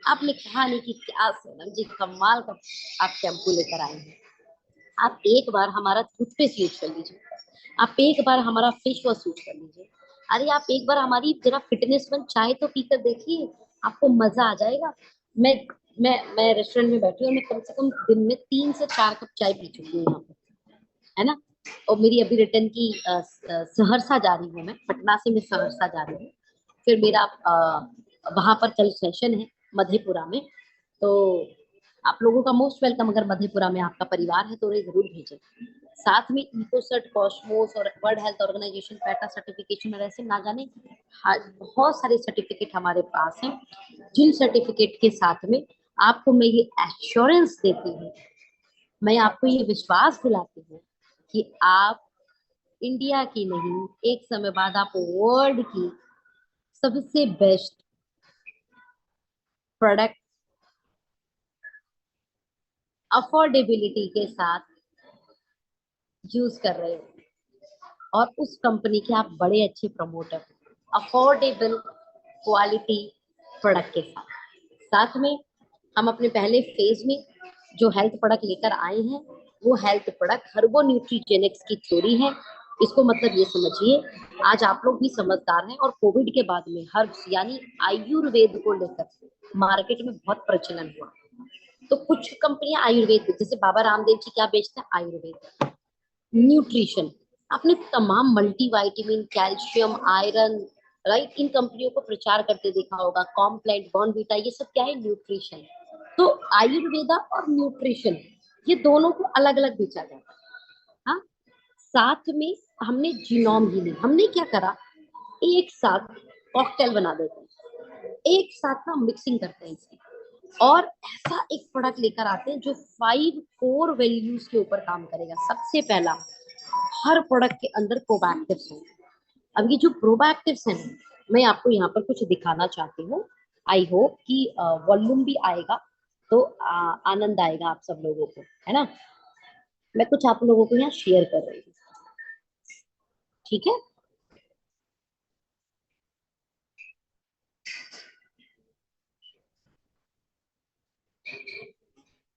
आपने कहा नहीं कि क्या सोनम जी कमाल का आप शैम्पू लेकर आए हैं। आप एक बार हमारा टूथपेस्ट यूज कर लीजिए, आप एक बार हमारा फेस वॉश यूज कर लीजिए, अरे आप एक बार हमारी जरा फिटनेस वन चाय तो पीकर देखिए, आपको मजा आ जाएगा। मैं मैं रेस्टोरेंट में बैठी हूँ, मैं कम से कम दिन में 3 से 4 कप चाय पी चुकी हूँ यहाँ पे, है ना। और मेरी अभी रिटर्न की सहरसा जा रही हूँ, मैं पटना से मैं सहरसा जा रही हूँ। फिर मेरा वहां पर कल सेशन है मधेपुरा में। तो आप लोगों का मोस्ट वेलकम, अगर मधेपुरा में आपका परिवार है तो उन्हें जरूर भेजें। साथ में इकोसर्ट, कॉस्मोस और World Health Organization PETA certification और ऐसे ना जाने बहुत सारे सर्टिफिकेट हमारे पास हैं, जिन सर्टिफिकेट के साथ में आपको मैं ये एश्योरेंस देती हूँ, मैं आपको ये विश्वास दिलाती हूँ कि आप इंडिया की नहीं, एक समय बाद आप वर्ल्ड की सबसे बेस्ट प्रोडक्ट अफोर्डेबिलिटी के साथ यूज कर रहे हो, और उस कंपनी के आप बड़े अच्छे प्रमोटर, अफोर्डेबल क्वालिटी प्रोडक्ट के साथ। साथ में हम अपने पहले फेज में जो हेल्थ प्रोडक्ट लेकर आए हैं, वो हेल्थ प्रोडक्ट हर्बो न्यूट्रीजेनिक्स की थ्योरी है। इसको मतलब ये समझिए, आज आप लोग भी समझदार हैं, और कोविड के बाद में हर्ब्स यानी आयुर्वेद को लेकर मार्केट में बहुत प्रचलन हुआ। तो कुछ कंपनियां आयुर्वेद, जैसे बाबा रामदेव जी क्या बेचते हैं, आयुर्वेद न्यूट्रिशन, आपने तमाम मल्टीविटामिन, कैल्शियम, आयरन, राइट, इन कंपनियों को प्रचार करते देखा होगा, कॉम्प्लेट, बॉर्नविटा, ये सब क्या है, न्यूट्रिशन। तो आयुर्वेदा और न्यूट्रिशन, ये दोनों को अलग अलग बेचा जाता है। हाँ, साथ में हमने जीनोम हीलिंग, हमने क्या करा, एक साथ कॉकटेल बना देते हैं, एक साथ ना मिक्सिंग करते हैं इसकी, और ऐसा एक प्रोडक्ट लेकर आते हैं जो 5 कोर वैल्यूज के ऊपर काम करेगा। सबसे पहला, हर प्रोडक्ट के अंदर प्रोबैक्टिव्स हैं। अब ये जो प्रोबैक्टिव्स हैं, मैं आपको यहाँ पर कुछ दिखाना चाहती हूँ। आई होप कि वॉल्यूम भी आएगा, तो आनंद आएगा आप सब लोगों को, है ना। मैं कुछ आप लोगों को यहाँ शेयर कर रही हूँ, ठीक है।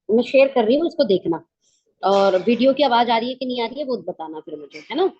मैं शेयर कर रही हूँ, इसको देखना, और वीडियो की आवाज आ रही है कि नहीं आ रही है वो बताना फिर मुझे, है ना।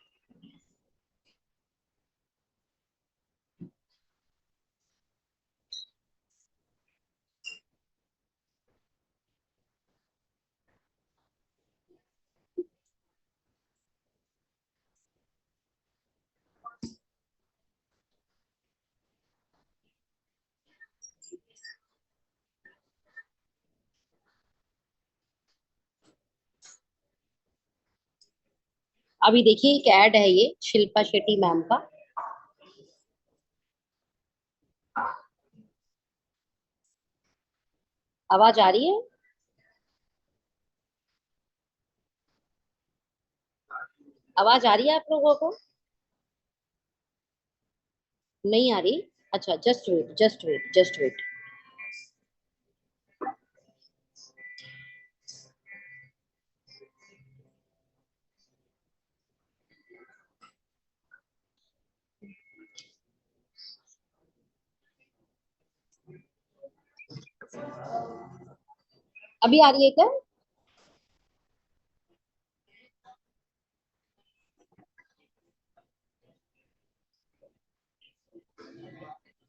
अभी देखिए एक ऐड है, ये शिल्पा शेट्टी मैम का। आवाज आ रही है? आवाज आ रही है आप लोगों को? नहीं आ रही? अच्छा, just wait, just wait, just wait. अभी आ रही है क्या?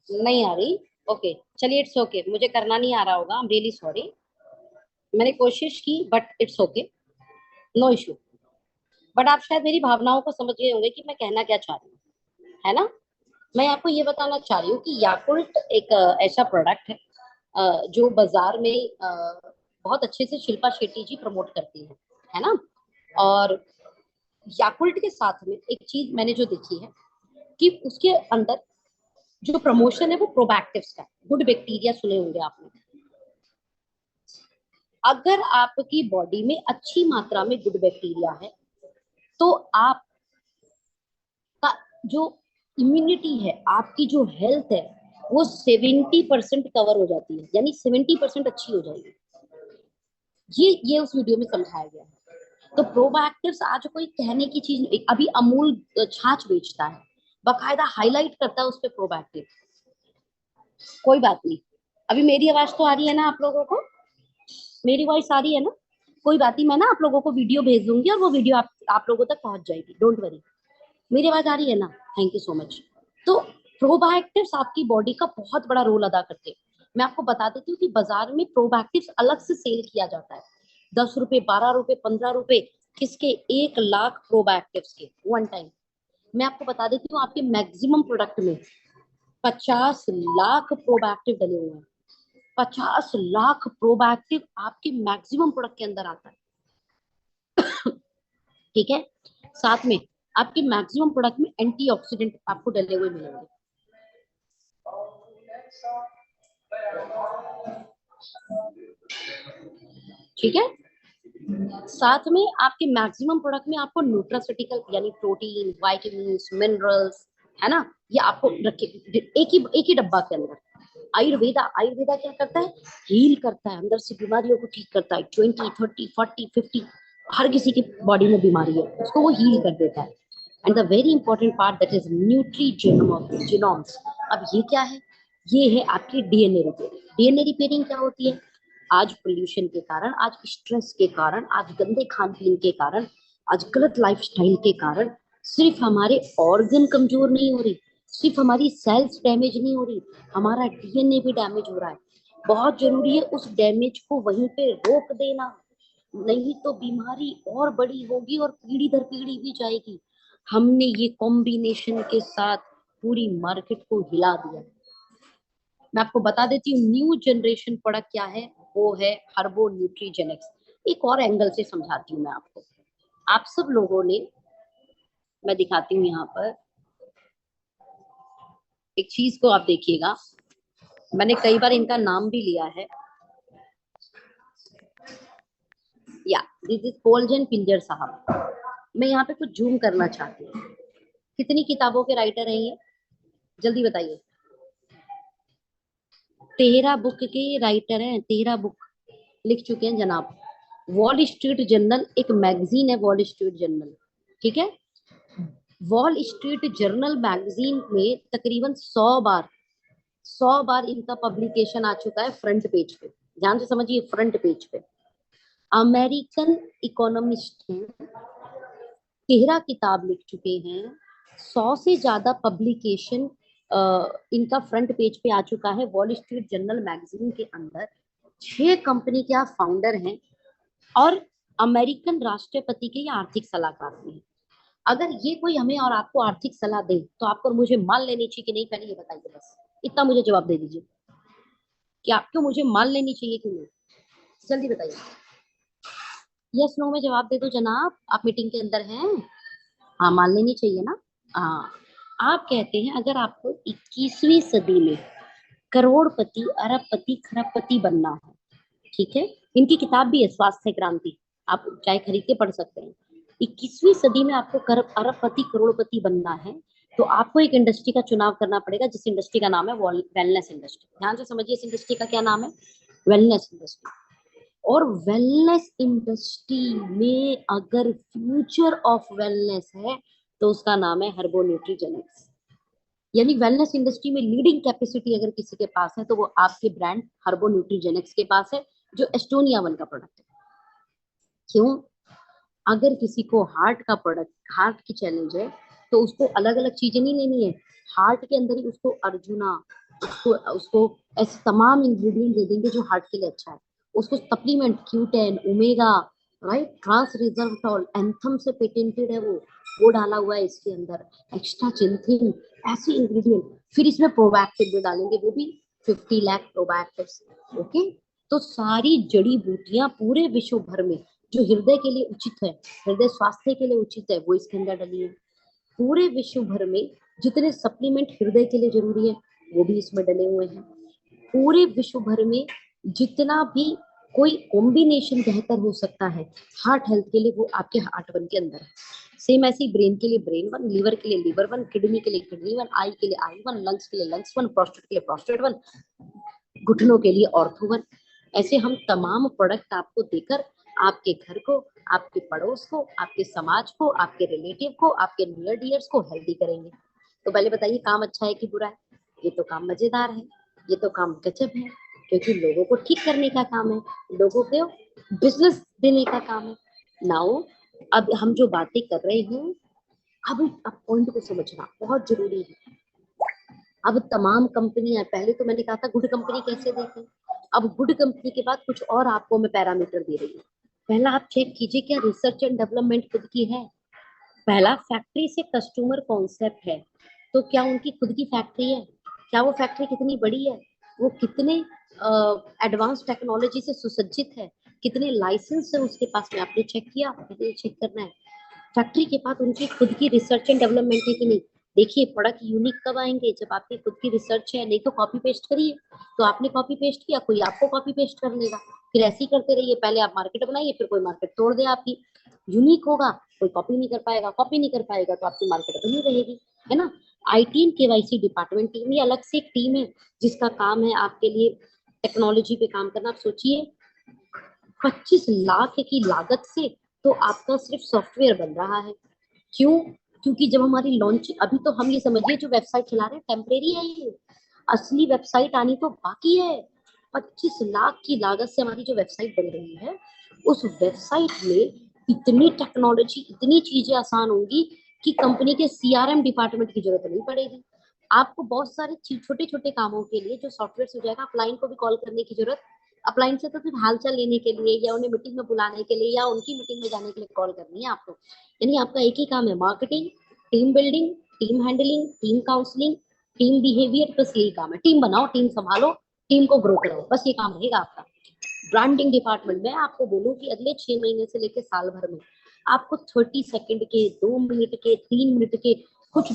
नहीं आ रही? ओके, चलिए, इट्स ओके, मुझे करना नहीं आ रहा होगा, आई एम रियली सॉरी। मैंने कोशिश की, but it's okay, no issue. But आप शायद मेरी भावनाओं को समझ गए होंगे कि मैं कहना क्या चाह रही हूँ, है ना। मैं आपको ये बताना चाह रही हूँ कि याकुल्ट एक ऐसा प्रोडक्ट है जो बाजार में बहुत अच्छे से शिल्पा शेट्टी जी प्रमोट करती है ना। और याकुल्ट के साथ में एक चीज मैंने जो देखी है, कि उसके अंदर जो प्रमोशन है वो प्रोबैक्टिव्स का, गुड बैक्टीरिया सुने होंगे आपने। अगर आपकी बॉडी में अच्छी मात्रा में गुड बैक्टीरिया है, तो आपका जो इम्यूनिटी है, आपकी जो हेल्थ है, वो 70% कवर हो जाती है, यानी 70% अच्छी हो जाएगी। ये उस वीडियो में समझाया गया है। तो प्रोबैक्टिव्स आज कोई कहने की चीज नहीं। अभी अमूल छाछ बेचता है, बकायदा हाईलाइट करता है उस पे प्रोबैक्टिव। कोई बात नहीं, अभी मेरी आवाज तो आ रही है ना आप लोगों को? मेरी वॉइस आ रही है ना? कोई बात नहीं, मैं ना आप लोगों को वीडियो भेज दूंगी और वो वीडियो आप लोगों तक पहुंच जाएगी, डोंट वरी। मेरी आवाज आ रही है ना? Thank you so much. तो प्रोबायोटिक्स आपकी बॉडी का बहुत बड़ा रोल अदा करते हैं। मैं आपको बता देती हूँ कि बाजार में प्रोबायोटिक्स अलग से सेल किया जाता है। 10 रुपए, 12 रुपए, 15 रुपए, किसके? 1 लाख प्रोबायोटिक्स के वन टाइम। मैं आपको बता देती हूँ आपके मैक्सिमम प्रोडक्ट में 50 लाख प्रोबायोटिव डले हुए हैं। 50 लाख प्रोबायोटिव आपके मैक्सिमम प्रोडक्ट के अंदर आता है। ठीक है। साथ में आपके मैक्सिमम प्रोडक्ट में एंटीऑक्सीडेंट आपको डले हुए मिलेंगे। ठीक है। साथ में आपके मैक्सिमम प्रोडक्ट में आपको न्यूट्रास्यूटिकल यानी प्रोटीन, विटामिन्स, मिनरल्स, है ना, ये आपको रखे एक ही डब्बा के अंदर। आयुर्वेदा, आयुर्वेदा क्या करता है? हील करता है, अंदर से बीमारियों को ठीक करता है। 20, 30, 40, 50 हर किसी की बॉडी में बीमारी है, उसको वो हील कर देता है। And the very important part that is genomes. अब ये क्या है? ये है आपकी डीएनए रिपेयरिंग। डीएनए रिपेयरिंग क्या होती है? आज पोल्यूशन के कारण, आज स्ट्रेस के कारण, आज गंदे खान पीन के कारण, आज गलत लाइफस्टाइल के कारण सिर्फ हमारे ऑर्गन कमजोर नहीं हो रही, सिर्फ हमारी सेल्स डैमेज नहीं हो रही, हमारा डीएनए भी डैमेज हो रहा है। बहुत जरूरी है उस डैमेज को वहीं पे रोक देना, नहीं तो बीमारी और बड़ी होगी और पीढ़ी दर पीढ़ी भी जाएगी। हमने ये कॉम्बिनेशन के साथ पूरी मार्केट को हिला दिया। मैं आपको बता देती हूँ न्यू जनरेशन प्रोडक्ट क्या है। वो है हर्बो न्यूट्रीजेनिक्स। एक और एंगल से समझाती हूँ मैं आपको। आप सब लोगों ने, मैं दिखाती हूँ यहाँ पर एक चीज को, आप देखिएगा, मैंने कई बार इनका नाम भी लिया है। या दिस इज पोलजन पिंजर साहब। मैं यहाँ पे कुछ जूम करना चाहती हूँ। कितनी किताबों के राइटर हैं ये? जल्दी बताइए। 13 बुक के राइटर हैं, 13 बुक लिख चुके हैं जनाब। वॉल स्ट्रीट जर्नल एक मैगजीन है, वॉल स्ट्रीट जर्नल। ठीक है। वॉल स्ट्रीट जर्नल मैगजीन में तकरीबन 100 बार, 100 बार इनका पब्लिकेशन आ चुका है फ्रंट पेज पे। ध्यान से समझिए, फ्रंट पेज पे। अमेरिकन इकोनॉमिस्ट हैं, 13 किताब लिख चुके हैं। 100 से ज्यादा पब्लिकेशन इनका फ्रंट पेज पे आ चुका है वॉल स्ट्रीट जर्नल मैगजीन के अंदर। 6 कंपनी के आप फाउंडर हैं और अमेरिकन राष्ट्रपति के ये आर्थिक सलाहकार भी हैं। अगर ये कोई हमें और आपको आर्थिक सलाह दे तो आपको और मुझे मान लेनी चाहिए कि नहीं? पहले ये बताइए, बस इतना मुझे जवाब दे दीजिए कि आपको मुझे मान लेनी चाहिए कि नहीं। जल्दी बताइए। यस नो में जवाब दे दो जनाब, आप मीटिंग के अंदर हैं। हाँ, मान लेनी चाहिए ना। हाँ। आप कहते हैं अगर आपको 21वीं सदी में करोड़पति, अरबपति, खरबपति बनना है, ठीक है, इनकी किताब भी है स्वास्थ्य क्रांति, आप चाहे खरीद के पढ़ सकते हैं। 21वीं सदी में आपको अरबपति, करोड़पति बनना है तो आपको एक इंडस्ट्री का चुनाव करना पड़ेगा, जिस इंडस्ट्री का नाम है वेलनेस इंडस्ट्री। ध्यान से समझिए, इस इंडस्ट्री का क्या नाम है? Wellness industry. और वेलनेस इंडस्ट्री में अगर फ्यूचर ऑफ वेलनेस है तो उसका नाम है हर्बो न्यूट्रीजेनिक्स। यानी वेलनेस इंडस्ट्री में लीडिंग कैपेसिटी अगर किसी के पास है तो वो आपके ब्रांड हर्बो न्यूट्रीजेनिक्स के पास है, जो एस्टोनिया वन का प्रोडक्ट है। क्यों? अगर किसी को हार्ट का प्रोडक्ट, हार्ट की चैलेंज है, तो उसको अलग अलग चीजें नहीं लेनी है। हार्ट के अंदर ही उसको अर्जुना, उसको उसको ऐसे तमाम इंग्रेडिएंट दे देंगे जो हार्ट के लिए अच्छा है। उसको supplement Q ten, omega, right, trans resveratrol, Anthem से पेटेंटेड है वो डाला हुआ है इसके अंदर, एक्स्ट्रा चिंथिन, ऐसे इंग्रेडिएंट। फिर इसमें प्रोबैक्टिव भी डालेंगे, वो भी 50 लाख प्रोबैक्टिव। ओके। तो सारी जड़ी बूटियां पूरे विश्व भर में जो हृदय के लिए उचित है, हृदय स्वास्थ्य के लिए उचित है, वो इसके अंदर डली है। पूरे विश्व भर में जितने सप्लीमेंट हृदय के लिए जरूरी है वो भी इसमें डले हुए हैं। पूरे विश्व भर में जितना भी कोई कॉम्बिनेशन बेहतर हो सकता है हार्ट हेल्थ के लिए, वो आपके हार्ट वन के अंदर है। सेम ऐसी ब्रेन के लिए ब्रेन वन, लिवर के लिए लिवर वन, किडनी के लिए किडनी वन, आई के लिए आई वन, लंग्स के लिए लंग्स वन, प्रोस्टेट के लिए प्रोस्टेट वन, घुटनों के लिए ऑर्थो वन। ऐसे हम तमाम प्रोडक्ट आपको देकर आपके घर को, आपके पड़ोस को, आपके समाज को, आपके रिलेटिव को, आपके नियर डियर्स को हेल्दी करेंगे। तो पहले बताइए, काम अच्छा है कि बुरा है? ये तो काम मजेदार है, ये तो काम गजब है। क्योंकि लोगों को ठीक करने का काम है, लोगों को बिजनेस देने का काम है। नाउ अब हम जो बातें कर रहे हैं, अब पॉइंट को समझना बहुत जरूरी है। अब तमाम कंपनियां, पहले तो मैंने कहा था गुड कंपनी कैसे देखें, अब गुड कंपनी के बाद कुछ और आपको मैं पैरामीटर दे रही हूँ। पहला आप चेक कीजिए क्या रिसर्च एंड डेवलपमेंट खुद की है। पहला, फैक्ट्री से कस्टमर कॉन्सेप्ट है, तो क्या उनकी खुद की फैक्ट्री है, क्या वो फैक्ट्री कितनी बड़ी है, वो कितने एडवांस टेक्नोलॉजी से सुसज्जित है, कितने लाइसेंस है उसके पास में, आपने चेक किया, पहले चेक करना है। फैक्ट्री के पास उनकी खुद की रिसर्च एंड डेवलपमेंट है कि नहीं। देखिए प्रोडक्ट यूनिक कब आएंगे, जब आपकी खुद की रिसर्च है, नहीं तो कॉपी पेस्ट करिए। तो आपने कॉपी पेस्ट किया, कोई आपको कॉपी पेस्ट कर लेगा, फिर ऐसे ही करते रहिए, पहले आप मार्केट बनाइए, फिर कोई मार्केट तोड़ दे आपकी। यूनिक होगा, कोई कॉपी नहीं कर पाएगा, कॉपी नहीं कर पाएगा तो आपकी मार्केट बनी रहेगी, है ना। IT and KYC department team, ये अलग से एक टीम है जिसका काम है आपके लिए टेक्नोलॉजी पे काम करना। आप सोचिए 25 लाख की लागत से तो आपका सिर्फ सॉफ्टवेयर बन रहा है। क्यों? क्योंकि जब हमारी लॉन्च, अभी तो हम ये समझिए जो वेबसाइट चला रहे हैं टेम्परेरी है ये, असली वेबसाइट आनी तो बाकी है। 25 लाख की लागत से हमारी जो वेबसाइट बन रही है, उस वेबसाइट में इतनी टेक्नोलॉजी, इतनी चीजें आसान होंगी कि कंपनी के सीआरएम डिपार्टमेंट की जरूरत नहीं पड़ेगी। आपको बहुत सारे छोटे छोटे कामों के लिए जो सॉफ्टवेयर हो जाएगा, अपलाइन को भी कॉल करने की जरूरत, अपलाइन से तो सिर्फ हालचाल लेने के लिए या उन्हें मीटिंग में बुलाने के लिए या उनकी मीटिंग में जाने के लिए कॉल करनी है आपको। यानी आपका एक ही काम है, marketing, team building, team handling, team counselling, team behaviour, बस यही काम है। टीम बनाओ, टीम संभालो, टीम को ग्रो करो, बस ये काम रहेगा आपका। ब्रांडिंग डिपार्टमेंट में आपको बोलूं कि अगले 6 महीने से लेकर साल भर में आपको 30 सेकंड के, 2 मिनट के, 3 मिनट के कुछ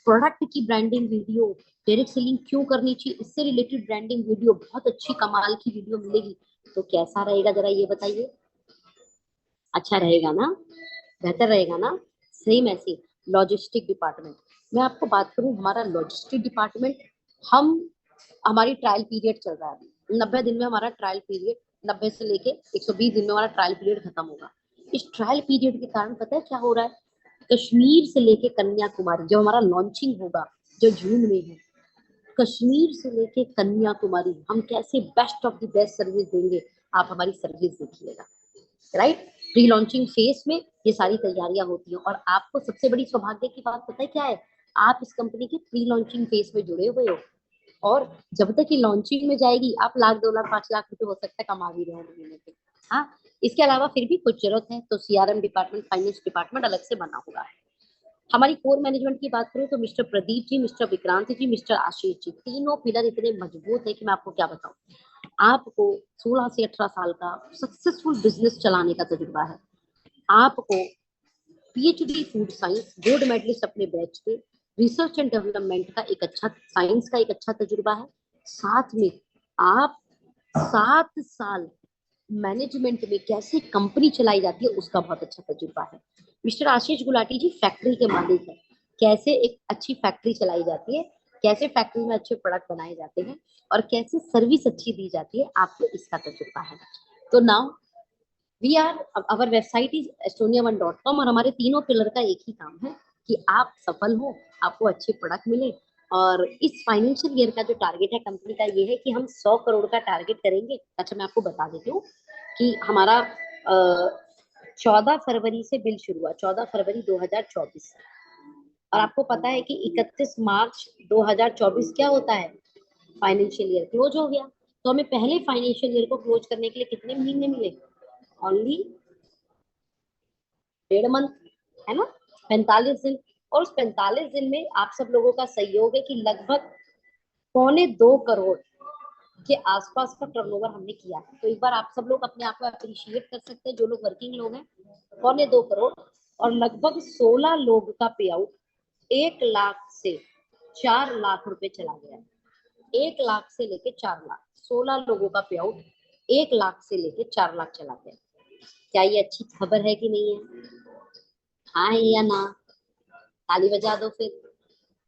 प्रोडक्ट की ब्रांडिंग वीडियो, डायरेक्ट सेलिंग क्यों करनी चाहिए, इससे रिलेटेड ब्रांडिंग वीडियो, बहुत अच्छी कमाल की वीडियो मिलेगी। तो कैसा रहेगा जरा ये बताइए। अच्छा रहेगा ना, बेहतर रहेगा ना। सेम ऐसे लॉजिस्टिक डिपार्टमेंट, मैं आपको बात करूं, हमारा लॉजिस्टिक डिपार्टमेंट, हम हमारी ट्रायल पीरियड चल रहा है अभी, 90 दिन में हमारा ट्रायल पीरियड, 90 से लेके 120 दिन में हमारा ट्रायल पीरियड खत्म होगा। इस ट्रायल पीरियड के कारण पता है क्या हो रहा है, कश्मीर से लेके कन्याकुमारी, जब हमारा लॉन्चिंग होगा जो जून में है, कश्मीर से लेके कन्याकुमारी हम कैसे best of the best service देंगे, आप हमारी सर्विस देखिएगा। राइट, प्री लॉन्चिंग फेज में ये सारी तैयारियां होती हैं, और आपको सबसे बड़ी सौभाग्य की बात पता है क्या है, आप इस कंपनी के प्री लॉन्चिंग फेज में जुड़े हुए हो। और जब तक ये लॉन्चिंग में जाएगी, आप लाख, 2 लाख, 5 लाख रुपए हो सकता है कमा भी रहे हो महीने के। हाँ, इसके अलावा फिर भी कुछ जरूरत है तो सीआरएम डिपार्टमेंट, फाइनेंस डिपार्टमेंट अलग से बना हुआ है। हमारी कोर मैनेजमेंट की बात करूं तो मिस्टर प्रदीप जी, मिस्टर विक्रांत जी, मिस्टर आशीष जी, तीनों पिलर इतने मजबूत है कि मैं आपको क्या बताऊं। आपको 16 से 18 साल का सक्सेसफुल बिजनेस चलाने का तजुर्बा है। आपको PhD food science, gold medallist अपने बैच के, रिसर्च एंड डेवलपमेंट का एक अच्छा, साइंस का एक अच्छा तजुर्बा है। साथ में आप 7 साल मैनेजमेंट में कैसे कंपनी चलाई जाती है उसका बहुत अच्छा तजुर्बा है। मिस्टर आशीष गुलाटी जी फैक्ट्री के मालिक हैं, कैसे एक अच्छी फैक्ट्री चलाई जाती है, कैसे फैक्ट्री में अच्छे प्रोडक्ट बनाए जाते हैं, और कैसे सर्विस अच्छी दी जाती है, आपको इसका तजुर्बा है। तो now we are, our website is estonia1.com, और हमारे तीनों पिलर का एक ही काम है कि आप सफल हो, आपको अच्छे प्रोडक्ट मिले। और इस फाइनेंशियल ईयर का जो टारगेट है कंपनी का ये है कि हम 100 करोड़ का टारगेट करेंगे। अच्छा, मैं आपको बता देती हूँ कि हमारा 14 फरवरी से बिल शुरू हुआ, 14 फरवरी 2024, और आपको पता है कि 31 मार्च 2024 क्या होता है, फाइनेंशियल ईयर क्लोज हो गया। तो हमें पहले फाइनेंशियल ईयर को क्लोज करने के लिए कितने महीने मिले, ओनली 1.5 मंथ, है ना, 45 दिन। और उस 45 दिन में आप सब लोगों का सहयोग है कि लगभग 1.25 करोड़ के आसपास का टर्नओवर हमने किया है। तो एक बार आप सब लोग अपने आप को अप्रिशिएट कर सकते हैं, जो लोग वर्किंग लोग हैं, 1.25 करोड़, और लगभग 16 लोग का पे आउट 1 लाख से 4 लाख रुपए चला गया है। 1 लाख से लेके 4 लाख, 16 लोगों का पे आउट 1 लाख से लेके 4 लाख चला गया। क्या ये अच्छी खबर है कि नहीं है? हाँ है या ना? ताली बजा दो फिर।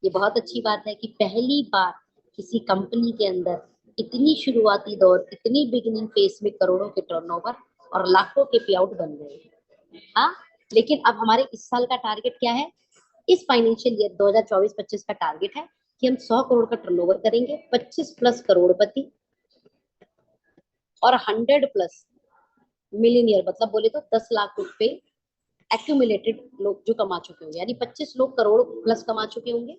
ये बहुत अच्छी बात है कि पहली बार किसी कंपनी के अंदर इतनी शुरुआती दौर, इतनी बिगिनिंग फेस में करोड़ों के टर्नओवर और लाखों के पे आउट बन गए हैं। हाँ, लेकिन अब हमारे इस साल का टारगेट क्या है, इस फाइनेंशियल ईयर 2024-25 का टारगेट है कि हम 100 करोड़ का टर्नओवर करेंगे, 25 प्लस करोड़पति, और 100+ मिलीनियर, मतलब बोले तो 10 लाख रुपए एक्यूमुलेटेड लोग जो कमा चुके होंगे, यानी 25 लोग करोड़ प्लस कमा चुके होंगे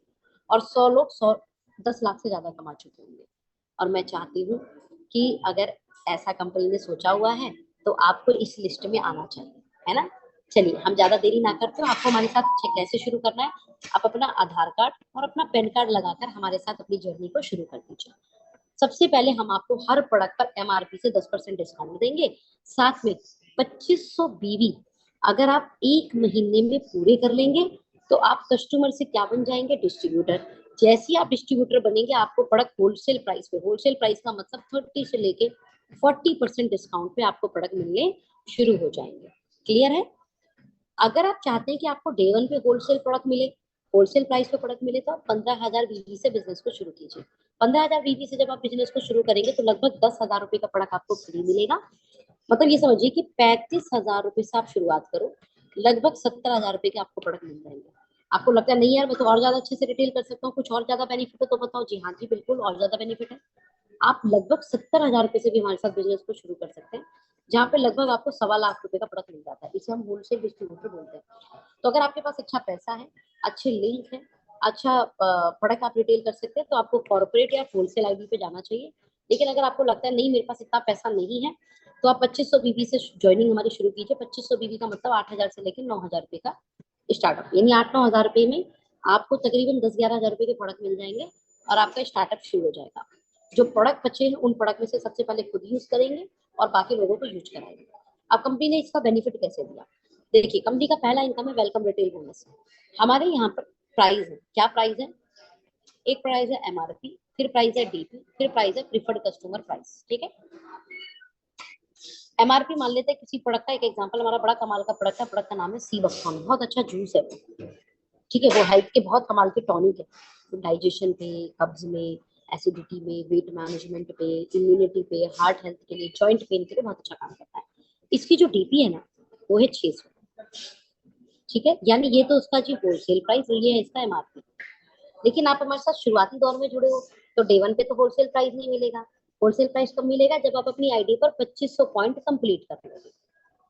और 100 लोग 10 लाख से ज्यादा कमा चुके होंगे। और मैं चाहती हूँ कि अगर ऐसा कंपनी ने सोचा हुआ है तो आपको इस लिस्ट में आना चाहिए, है ना। चलिए हम ज्यादा देरी ना करते हो, आपको हमारे साथ कैसे शुरू करना है, आप अपना आधार कार्ड और अपना पैन कार्ड लगाकर हमारे साथ अपनी जर्नी को शुरू कर दीजिए। सबसे पहले हम आपको हर प्रोडक्ट पर एमआरपी से 10% डिस्काउंट देंगे, साथ में 2500 बीवी अगर आप एक महीने में पूरे कर लेंगे तो आप कस्टमर से क्या बन जाएंगे, डिस्ट्रीब्यूटर। जैसे ही आप डिस्ट्रीब्यूटर बनेंगे आपको प्रोडक्ट होलसेल प्राइस पे, होलसेल प्राइस का मतलब 30 से लेके 40% डिस्काउंट पे आपको प्रोडक्ट मिलने शुरू हो जाएंगे। क्लियर है। अगर आप चाहते हैं कि आपको डे वन पे होलसेल प्रोडक्ट मिले, होलसेल प्राइस पे प्रोडक्ट मिले, तो आप 15,000 बीवी से बिजनेस को शुरू कीजिए। 15,000 बीवी से जब आप बिजनेस को शुरू करेंगे तो लगभग 10,000 रुपए का प्रोडक्ट आपको फ्री मिलेगा। मतलब ये समझिए कि 35,000 रुपए से आप शुरुआत करो, लगभग 70,000 रुपए के आपको प्रोडक्ट मिल जाएंगे। आपको लगता है नहीं यार मैं तो और ज्यादा अच्छे से रिटेल कर सकता हूँ, कुछ और ज्यादा बेनिफिट है तो बताओ। जी हाँ जी बिल्कुल, और ज्यादा बेनिफिट है। आप लगभग 70,000 रुपए से भी हमारे साथ बिजनेस को शुरू कर सकते हैं, जहाँ पे लगभग आपको 1.25 लाख रुपए का प्रोडक्ट मिल जाता है। इसे हम होलसेल डिस्ट्रीब्यूटर बोलते हैं। तो अगर आपके पास अच्छा पैसा है, अच्छे लिंक है, अच्छा प्रोडक्ट आप रिटेल कर सकते हैं, तो आपको कॉर्पोरेट या होलसेल आईडी पे जाना चाहिए। लेकिन अगर आपको लगता है नहीं मेरे पास इतना पैसा नहीं है, तो आप 2500 बीबी से ज्वाइनिंग हमारी शुरू कीजिए। 2500 बीबी का मतलब 8,000 से लेकर 9,000 रुपए का स्टार्टअप, यानी 8-9 हजार रुपए में आपको तकरीबन 10-11 हजार रुपए के प्रोडक्ट मिल जाएंगे और आपका स्टार्टअप शुरू हो जाएगा। जो प्रोडक्ट बचे हैं उन प्रोडक्ट में से सबसे पहले खुद यूज करेंगे और बाकी लोगों को यूज कराएंगे। अब कंपनी ने इसका बेनिफिट कैसे दिया, देखिए कंपनी का पहला इनकम है वेलकम रिटेल बोनस। हमारे यहाँ पर प्राइस है, क्या प्राइस है, एक प्राइस है एमआरपी, फिर प्राइस है डीपी, फिर प्राइस है प्रीफर्ड कस्टमर प्राइस। ठीक है। एमआरपी मान लेते हैं किसी प्रोडक्ट का, एक एग्जांपल हमारा बड़ा कमाल का प्रोडक्ट है, प्रोडक्ट का नाम है सी बक्थॉन, बहुत अच्छा जूस है। ठीक है, वो हेल्थ के बहुत कमाल के टॉनिक है, डाइजेशन पे, कब्ज में, एसिडिटी में, वेट मैनेजमेंट पे, इम्यूनिटी पे, हार्ट हेल्थ के लिए, जॉइंट पेन के लिए बहुत अच्छा काम करता है। इसकी जो डीपी है ना वो है 600। ठीक है, यानी ये तो उसका जी होलसेल प्राइस और ये है इसका एमआरपी। लेकिन आप हमारे साथ शुरुआती दौर में जुड़े हो तो डे वन पे तो होलसेल प्राइस नहीं मिलेगा। होलसेल प्राइस कब मिलेगा, जब आप अपनी आईडी पर 2500 पॉइंट कंप्लीट कर लोगे।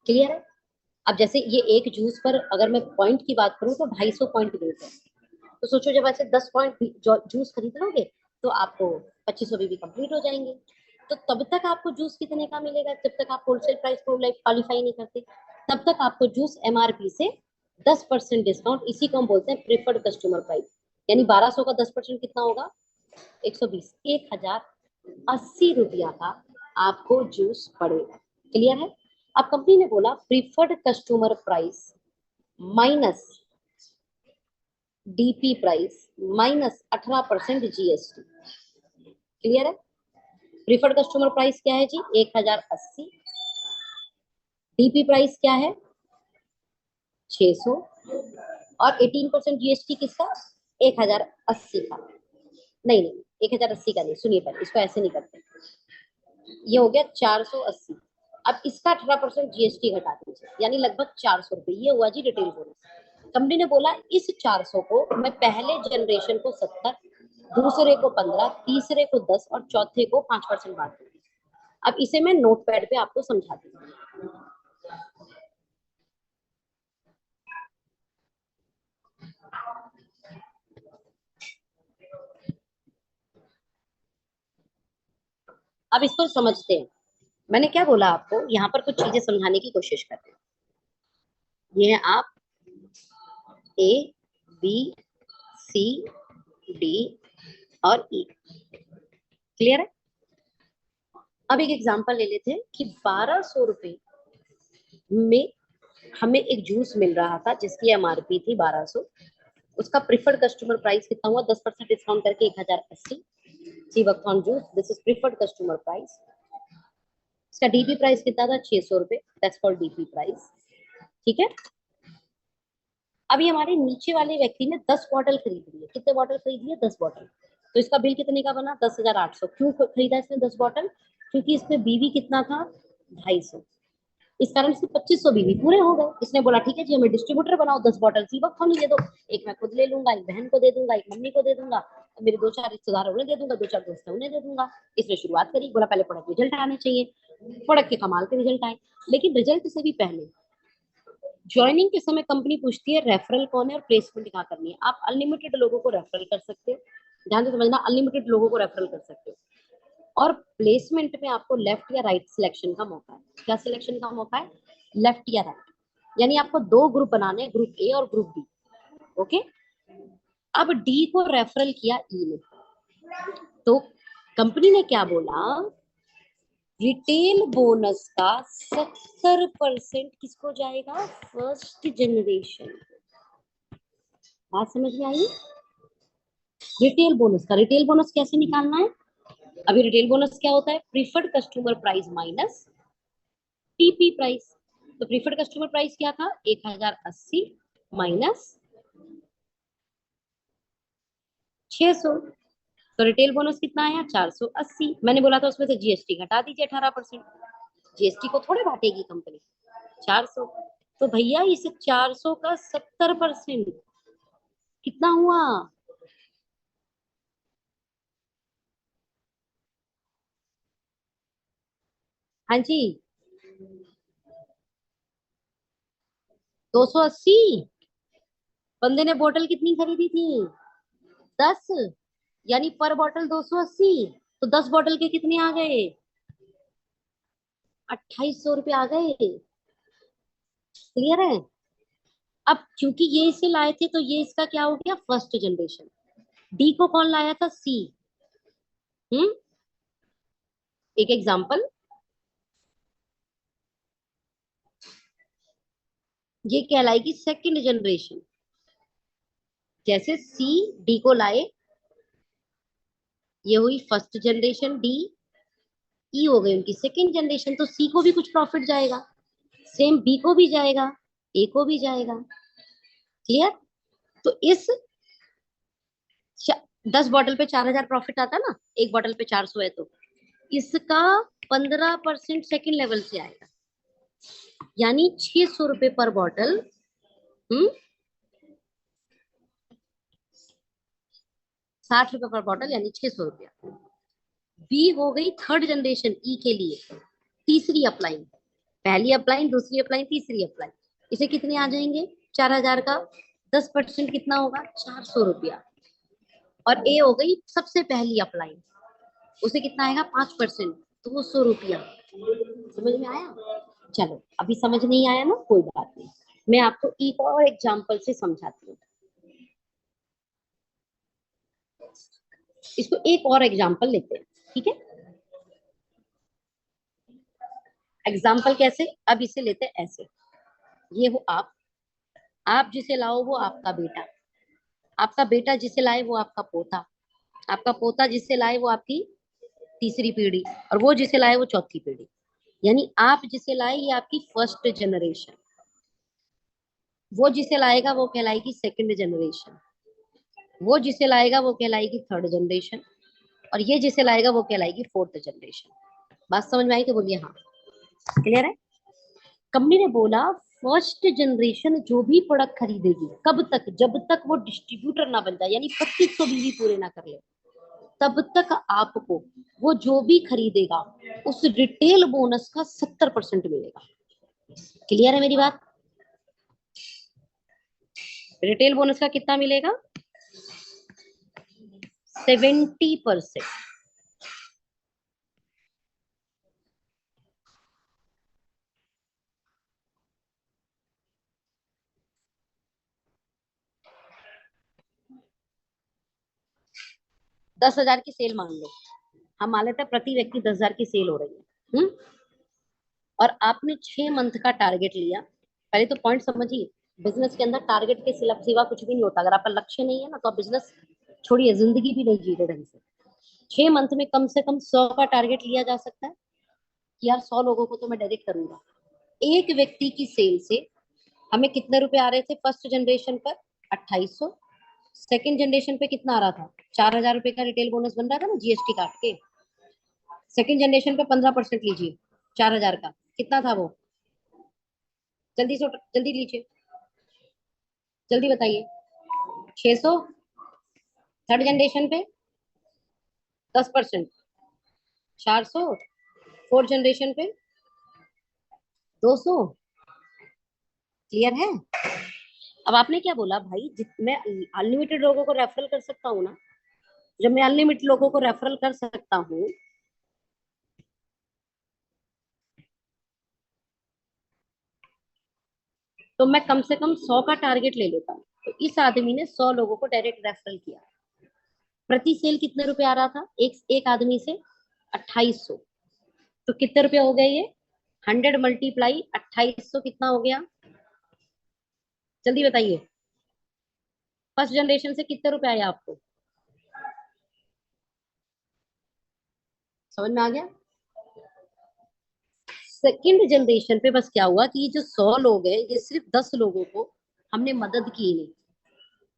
क्लियर है। अब जैसे ये एक जूस पर अगर मैं पॉइंट की बात करूँ तो 250 पॉइंट मिलते हैं। तो सोचो जब ऐसे 10 पॉइंट जूस खरीद लोगे तो आपको 2500 बीबी कंप्लीट हो जाएंगे। तो तब तक आपको जूस कितने का मिलेगा, जब तक आप होलसेल प्राइस को क्वालिफाई नहीं करते, तब तक आपको जूस एमआरपी से 10% डिस्काउंट, इसी को हम बोलते हैं प्रेफर्ड कस्टमर प्राइस। यानी 1200 का 10% कितना होगा, 120, 1080 रुपया का आपको जूस पड़ेगा। क्लियर है। अब कंपनी ने बोला preferred customer price minus DP price minus 18% GST. Clear है। प्रीफर्ड कस्टमर प्राइस क्या है जी, 1080। डीपी प्राइस क्या है, 600। और 18% जीएसटी किसका, 1080 का। नहीं नहीं, 1080 का नहीं, सुनिए पहले इसको ऐसे नहीं करते, ये हो गया 480। अब इसका 18% जीएसटी घटा दीजिए, यानी लगभग 400 रुपए, ये हुआ जी रिटेल बोनस। कंपनी ने बोला इस 400 को मैं पहले जनरेशन को 70, दूसरे को 15, तीसरे को 10 और चौथे को 5% बांट दूंगी। अब इसे मैं नोट पैड पे आपको समझा दूंगी। अब इसको समझते हैं। मैंने क्या बोला आपको, यहाँ पर कुछ चीजें समझाने की कोशिश करते हैं। ये है आप ए बी सी डी और ई। क्लियर है। अब एक एग्जांपल ले लेते हैं कि 1200 रुपए में हमें एक जूस मिल रहा था जिसकी एमआरपी थी 1200। उसका प्रीफर्ड कस्टमर प्राइस कितना हुआ, 10% डिस्काउंट करके 1080। Sea buckthorn juice, this is preferred customer price. इसका डीपी प्राइस कितना था, 600 रुपए, दैट्स कॉल्ड डीपी प्राइस। ठीक है। अभी हमारे नीचे वाले व्यक्ति ने 10 बॉटल खरीद लिए, कितने बॉटल खरीद लिए, 10 बॉटल। तो इसका बिल कितने का बना, 10,800। क्यों खरीदा इसने 10 बॉटल, क्योंकि इसमें बीवी कितना था, 250। इस कारण से 2500 बीवी पूरे हो गए। इसने बोला ठीक है जी हमें डिस्ट्रीब्यूटर बनाओ, 10 बॉटल सी बकथॉन दे दो, एक मैं खुद ले लूंगा, एक बहन को दे दूंगा, एक मम्मी को दे दूंगा, मेरे 2-4 रिश्तेदार उन्हें दे दूंगा, 2-4 दोस्त उन्हें दे दूंगा। इसने शुरुआत करी, बोला पहले प्रोडक्ट रिजल्ट आने चाहिए। प्रोडक्ट के कमाल के रिजल्ट आए। लेकिन रिजल्ट से भी पहले ज्वाइनिंग के समय कंपनी पूछती है रेफरल कौन है और प्लेसमेंट कहाँ करनी है। आप अनलिमिटेड लोगों को रेफरल कर सकते हो, ध्यान से समझना, अनलिमिटेड लोगों को रेफरल कर सकते हो। और प्लेसमेंट में आपको लेफ्ट या राइट सिलेक्शन का मौका है। क्या सिलेक्शन का मौका है? लेफ्ट या राइट। यानी आपको दो ग्रुप बनाने हैं, ग्रुप ए और ग्रुप बी। ओके। अब डी को रेफरल किया ई ने, तो कंपनी ने क्या बोला, रिटेल बोनस का 70% किसको जाएगा? First generation. बात समझ में आई? रिटेल बोनस कैसे निकालना है? अभी रिटेल बोनस क्या होता है? Preferred customer price minus TP price. तो प्रीफर्ड कस्टमर प्राइस क्या था? 1080 माइनस 600। तो रिटेल बोनस कितना आया? 480। मैंने बोला था उसमें से जीएसटी घटा दीजिए 18%। जीएसटी को थोड़े बांटेगी कंपनी। 400। तो भैया इस 400 का 70% कितना हुआ? हाँ जी, 280। बंदे ने बोतल कितनी खरीदी थी? 10। यानी पर बोतल 280। तो 10 बोतल के कितने आ गए? 2800 रुपये आ गए। क्लियर है? अब क्योंकि ये इसे लाए थे तो ये इसका क्या हो गया? First generation. डी को कौन लाया था? सी। हम्म। एक एग्जांपल, ये कहलाएगी सेकंड जनरेशन। जैसे सी डी को लाए, ये हुई फर्स्ट जनरेशन डी, ई हो गई उनकी सेकंड जनरेशन, तो सी को भी कुछ प्रॉफिट जाएगा, सेम बी को भी जाएगा, ए को भी जाएगा। क्लियर? तो इस 10 बॉटल पे 4000 प्रॉफिट आता ना, एक बॉटल पे 400 है, तो इसका 15% सेकंड लेवल से आएगा, यानी 600 रुपये पर बॉटल। हम्म। 60 रुपये पर बॉटल यानी 600 रुपया। बी हो गई थर्ड जनरेशन ई के लिए, तीसरी अप्लाइन। पहली अप्लाइन, दूसरी अप्लाइन, तीसरी अप्लाइन। इसे कितने आ जाएंगे? 4000 का 10% कितना होगा? 400 रुपया। और ए हो गई सबसे पहली अप्लाइन, उसे कितना आएगा? 5%, 200 रुपया। समझ में आया? चलो, अभी समझ नहीं आया ना, कोई बात नहीं, मैं आपको एक और एग्जांपल से समझाती हूँ। इसको एक और एग्जांपल लेते हैं, ठीक है? एग्जाम्पल कैसे? अब इसे लेते हैं ऐसे। ये हो आप जिसे लाओ वो आपका बेटा, आपका बेटा जिसे लाए वो आपका पोता, आपका पोता जिसे लाए वो आपकी तीसरी पीढ़ी, और वो जिसे लाए वो चौथी पीढ़ी। यानी आप जिसे लाए ये आपकी फर्स्ट जनरेशन, वो जिसे लाएगा वो कहलाएगी सेकंड जनरेशन, वो जिसे लाएगा वो कहलाएगी थर्ड जनरेशन, और ये जिसे लाएगा वो कहलाएगी फोर्थ जनरेशन। बात समझ में आई तो बोलिए हाँ। क्लियर है? कंपनी ने बोला फर्स्ट जनरेशन जो भी प्रोडक्ट खरीदेगी, कब तक? जब तक वो डिस्ट्रीब्यूटर ना बन जाए, यानी 2500 बीवी पूरे ना कर ले, तब तक आपको वो जो भी खरीदेगा उस रिटेल बोनस का 70% मिलेगा। क्लियर है मेरी बात? रिटेल बोनस का कितना मिलेगा? 70%। 10,000 की सेल मान लो, हम मान लेते हैं प्रति व्यक्ति 10,000 की सेल हो रही है। और आपने 6 मंथ का टारगेट लिया। पहले तो पॉइंट समझिए, बिजनेस के अंदर टारगेट के सिवा कुछ भी नहीं होता। अगर आपका लक्ष्य नहीं है ना, तो आप बिजनेस छोड़िए, जिंदगी भी नहीं जी रहे ढंग से। 6 मंथ में कम से कम 100 का टारगेट लिया जा सकता है कि यार 100 लोगों को तो मैं डायरेक्ट करूंगा। एक व्यक्ति की सेल से हमें कितने रुपए आ रहे थे फर्स्ट जनरेशन पर? 2800। सेकंड जनरेशन पे कितना आ रहा था? 4000 रुपए का रिटेल बोनस बन रहा था ना, जीएसटी काट के। सेकंड जनरेशन पे 15% लीजिए, 4000 का कितना था वो? जल्दी से जल्दी लीजिए, जल्दी बताइए। 600। थर्ड जनरेशन पे 10%, 400। फोर्थ जनरेशन पे 200। क्लियर है? अब आपने क्या बोला भाई, मैं अनलिमिटेड लोगों को रेफरल कर सकता हूँ ना। जब मैं अनलिमिटेड लोगों को रेफरल कर सकता हूँ, तो मैं कम से कम 100 का टारगेट ले लेता हूँ। तो इस आदमी ने 100 लोगों को डायरेक्ट रेफरल किया। प्रति सेल कितने रुपए आ रहा था एक एक आदमी से? 2800। तो कितने रुपए हो गए ये? 100 × 2800 कितना हो गया? जल्दी बताइए। फर्स्ट जनरेशन से कितने रुपए आए आपको? समझ में आ गया? सेकंड जनरेशन पे बस क्या हुआ कि ये जो 100 लोग हैं, ये सिर्फ 10 लोगों को हमने मदद की इन्हें,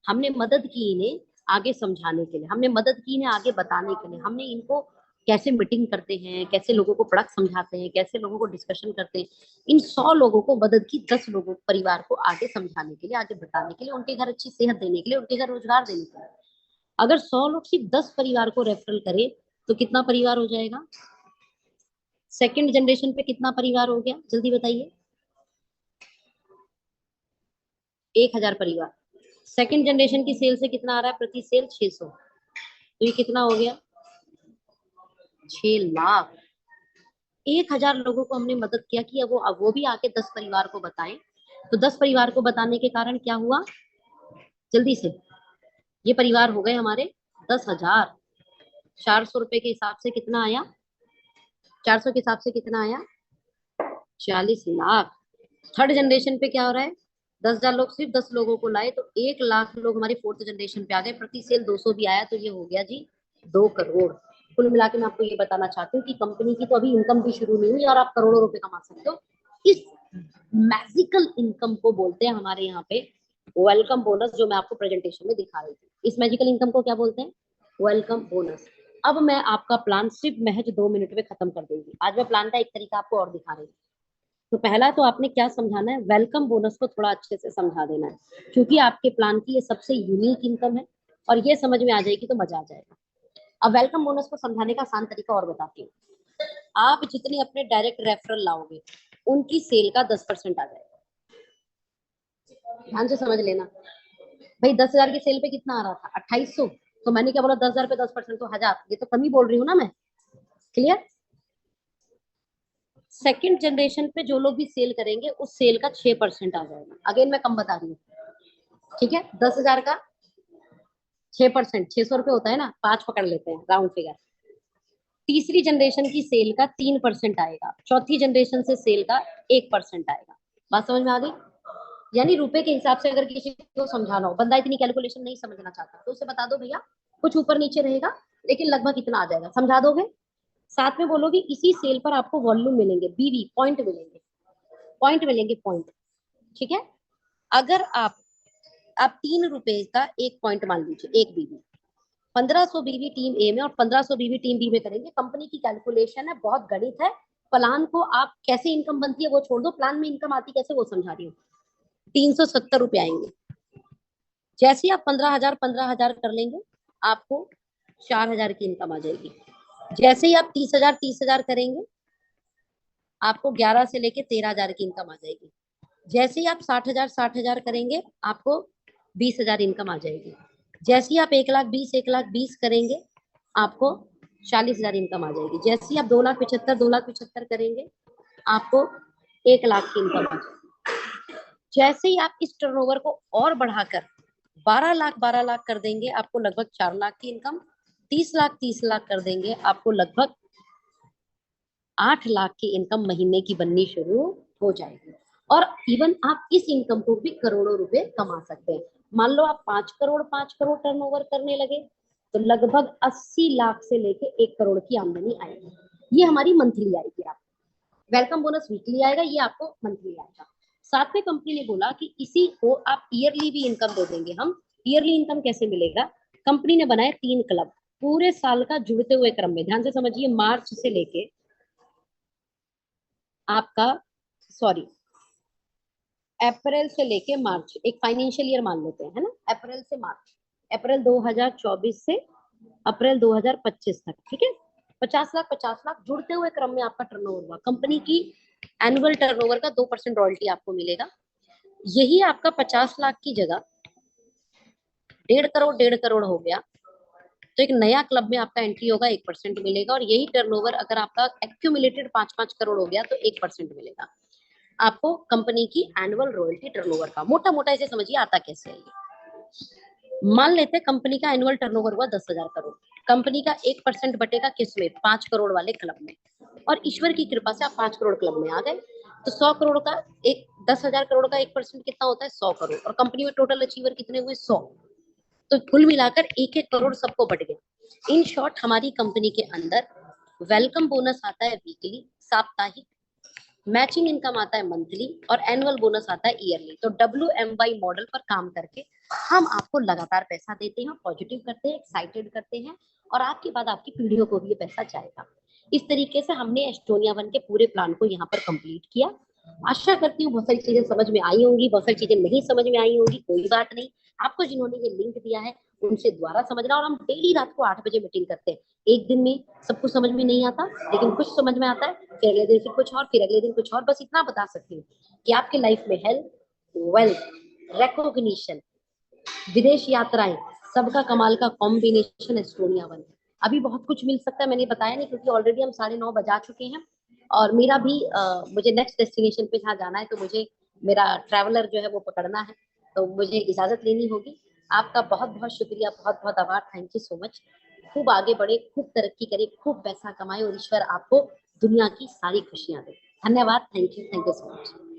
हमने मदद की इन्हें आगे समझाने के लिए, हमने मदद की इन्हें आगे बताने के लिए, हमने इनको कैसे मीटिंग करते हैं, कैसे लोगों को प्रोडक्ट समझाते हैं, कैसे लोगों को डिस्कशन करते हैं। इन 100 लोगों को मदद की, 10 लोगों परिवार को आगे समझाने के लिए, आगे बताने के लिए, उनके घर अच्छी सेहत देने के लिए, उनके घर रोजगार देने के लिए। अगर 100 लोग सिर्फ 10 परिवार को रेफरल करें तो कितना परिवार हो जाएगा? सेकंड जनरेशन पे कितना परिवार हो गया? जल्दी बताइए। 1000 परिवार। सेकंड जनरेशन की सेल से कितना आ रहा है? प्रति सेल 600। तो ये कितना हो गया? 6 लाख। 1000 लोगों को हमने मदद किया कि अब वो भी आके 10 परिवार को बताएं। तो 10 परिवार को बताने के कारण क्या हुआ? जल्दी से, ये परिवार हो गए हमारे 10,000। 400 रुपए के हिसाब से कितना आया? 400 के हिसाब से कितना आया? 40 लाख। थर्ड जनरेशन पे क्या हो रहा है? 10,000 लोग सिर्फ 10 लोगों को लाए तो 1 लाख लोग हमारी फोर्थ जनरेशन पे आ गए। प्रति सेल 200 भी आया तो ये हो गया जी 2 करोड़। कुल मिला के मैं आपको ये बताना चाहती हूँ कि कंपनी की तो अभी इनकम भी शुरू नहीं हुई और आप करोड़ों रुपए कमा सकते हो। इस मैजिकल इनकम को बोलते हैं हमारे यहाँ पे वेलकम बोनस, जो मैं आपको प्रेजेंटेशन में दिखा रही थी। इस मैजिकल इनकम को क्या बोलते हैं? Welcome bonus. अब मैं आपका प्लान सिर्फ महज 2 मिनट में खत्म कर दूंगी। आज मैं प्लान का एक तरीका आपको और दिखा रही हूँ। तो पहला तो आपने क्या समझाना है? वेलकम बोनस को थोड़ा अच्छे से समझा देना है, क्योंकि आपके प्लान की ये सबसे यूनिक इनकम है और ये समझ में आ जाएगी तो मजा आ जाएगा। अब वेलकम बोनस को समझाने का आसान तरीका और बताती हूँ। आप जितनी अपने डायरेक्ट रेफरल लाओगे उनकी सेल का 10% आ जाएगा। ध्यान से समझ लेना भाई। 10,000 की सेल पे कितना आ रहा था? 2800। तो मैंने क्या बोला? 10,000 पे 10% तो 1000। ये तो कम ही बोल रही हूँ ना मैं। क्लियर? सेकंड जनरेशन पे जो लोग भी सेल करेंगे उस सेल का 6% आ जाएगा। अगेन मैं कम बता रही हूँ, ठीक है? 10,000 का 6%, 600 रुपए होता है ना, 5 पकड़ लेते हैं राउंड फिगर। तीसरी जनरेशन की सेल का 3% आएगा। चौथी जनरेशन से सेल का 1% आएगा। बात समझ में आ गई? यानी रुपए के हिसाब से अगर किसी को समझाना हो, बंदा इतनी कैलकुलेशन नहीं समझना चाहता, तो उसे बता दो भैया कुछ ऊपर नीचे रहेगा लेकिन लगभग इतना आ जाएगा, समझा दोगे। साथ में बोलोगे इसी सेल पर आपको वॉल्यूम मिलेंगे, बीवी पॉइंट मिलेंगे, पॉइंट मिलेंगे, पॉइंट। ठीक है? अगर आप 3 रुपए का एक पॉइंट मान लीजिए, एक बीवी, 1500 बीवी टीम ए में और 1500 बीवी टीम बी में करेंगे। कंपनी की कैलकुलेशन है, बहुत गणित है। प्लान को आप कैसे इनकम बनती है वो छोड़ दो, प्लान में इनकम आती कैसे वो समझा रही हूँ। 370 रुपए आएंगे। जैसे ही आप 15,000 कर लेंगे आपको 4,000 की इनकम आ जाएगी। जैसे ही आप 30,000 करेंगे आपको 11 से लेके 13,000 की इनकम आ जाएगी। जैसे ही आप 60,000 करेंगे आपको 20,000 इनकम आ जाएगी। जैसे ही आप 1,20,000 करेंगे आपको 40,000 इनकम आ जाएगी। जैसे ही आप 2,75,000 करेंगे आपको 1 लाख की इनकम आ जाएगी। जैसे ही आप इस टर्नओवर को और बढ़ाकर 12 लाख कर देंगे आपको लगभग 4 लाख की इनकम। 30 लाख कर देंगे आपको लगभग 8 लाख की इनकम महीने की बननी शुरू हो जाएगी। और इवन आप इस इनकम को भी करोड़ों रुपए कमा सकते हैं। मान लो आप 5 करोड़ टर्नओवर करने लगे तो लगभग 80 लाख से लेके 1 करोड़ की आमदनी आएगी। ये हमारी मंथली आएगी। आप वेलकम बोनस वीकली आएगा, ये आपको मंथली आएगा। साथ में कंपनी ने बोला कि इसी को आप ईयरली भी इनकम दे देंगे हम। ईयरली इनकम कैसे मिलेगा? कंपनी ने बनाए 3 क्लब पूरे साल का जुड़ते हुए क्रम में। ध्यान से समझिए, मार्च से लेके आपका, सॉरी, अप्रैल से लेके मार्च, एक फाइनेंशियल ईयर मान लेते हैं, है ना? अप्रैल से मार्च, अप्रैल 2024 से अप्रैल 2025 तक, ठीक है? 50 लाख जुड़ते हुए क्रम में आपका टर्नओवर हुआ, कंपनी की एनुअल टर्नओवर का 2% रॉयल्टी आपको मिलेगा। यही आपका 50 लाख की जगह 1.5 करोड़ हो गया, तो एक नया क्लब में आपका एंट्री होगा, 1% मिलेगा। और यही टर्नओवर अगर आपका एक्यूमुलेटेड 5-5 करोड़ हो गया तो 1% मिलेगा आपको कंपनी की एनुअल रॉयल्टी टर्नओवर का। मोटा मोटा इसे समझिए आता कैसे है ये। मान लेते हैं कंपनी का एनुअल टर्नओवर हुआ 10,000 करोड़, कंपनी का 1% बटेगा किस में, 5 करोड़ वाले क्लब में, और ईश्वर की कृपा से आप 5 करोड़ क्लब में आ गए, तो 100 करोड़ का एक 10,000 करोड़ का 1% कितना होता है, 100 करोड़, और कंपनी में टोटल अचीवर कितने हुए, 100। तो कुल मिलाकर 1-1 करोड़ सबको बट गया। इन शॉर्ट हमारी कंपनी के अंदर वेलकम बोनस आता है वीकली, साप्ताहिक, मैचिंग इनकम आता है मंथली, और एनुअल बोनस आता है ईयरली। तो WMY मॉडल पर काम करके हम आपको लगातार पैसा देते हैं, पॉजिटिव करते हैं, एक्साइटेड करते हैं, और आपके बाद आपकी पीढ़ियों को भी ये पैसा जाएगा। इस तरीके से हमने एस्टोनिया वन के पूरे प्लान को यहाँ पर कंप्लीट किया। आशा करती हूँ बहुत सारी चीजें समझ में आई होंगी, बहुत सारी चीजें नहीं समझ में आई होंगी, कोई बात नहीं। आपको जिन्होंने ये लिंक दिया है उनसे दोबारा समझना। और हम डेली रात को 8 बजे मीटिंग करते हैं। एक दिन में सब कुछ समझ में नहीं आता, लेकिन कुछ समझ में आता है, फिर अगले दिन फिर कुछ और, फिर अगले दिन कुछ और। बस इतना बता सकती हूँ कि आपके लाइफ में हेल्थ, वेल्थ, रिकॉग्निशन, विदेश यात्राएं, सबका कमाल का कॉम्बिनेशन एस्टोनिया वन है। अभी बहुत कुछ मिल सकता है, मैंने बताया नहीं, क्योंकि ऑलरेडी हम 9:30 बजा चुके हैं। और मेरा भी मुझे नेक्स्ट डेस्टिनेशन पे जहाँ जाना है, तो मुझे मेरा ट्रैवलर जो है वो पकड़ना है, तो मुझे इजाजत लेनी होगी। आपका बहुत बहुत शुक्रिया, बहुत बहुत आभार, थैंक यू सो मच। खूब आगे बढ़े, खूब तरक्की करे, खूब पैसा कमाए, और ईश्वर आपको दुनिया की सारी खुशियां दे। धन्यवाद, थैंक यू सो मच।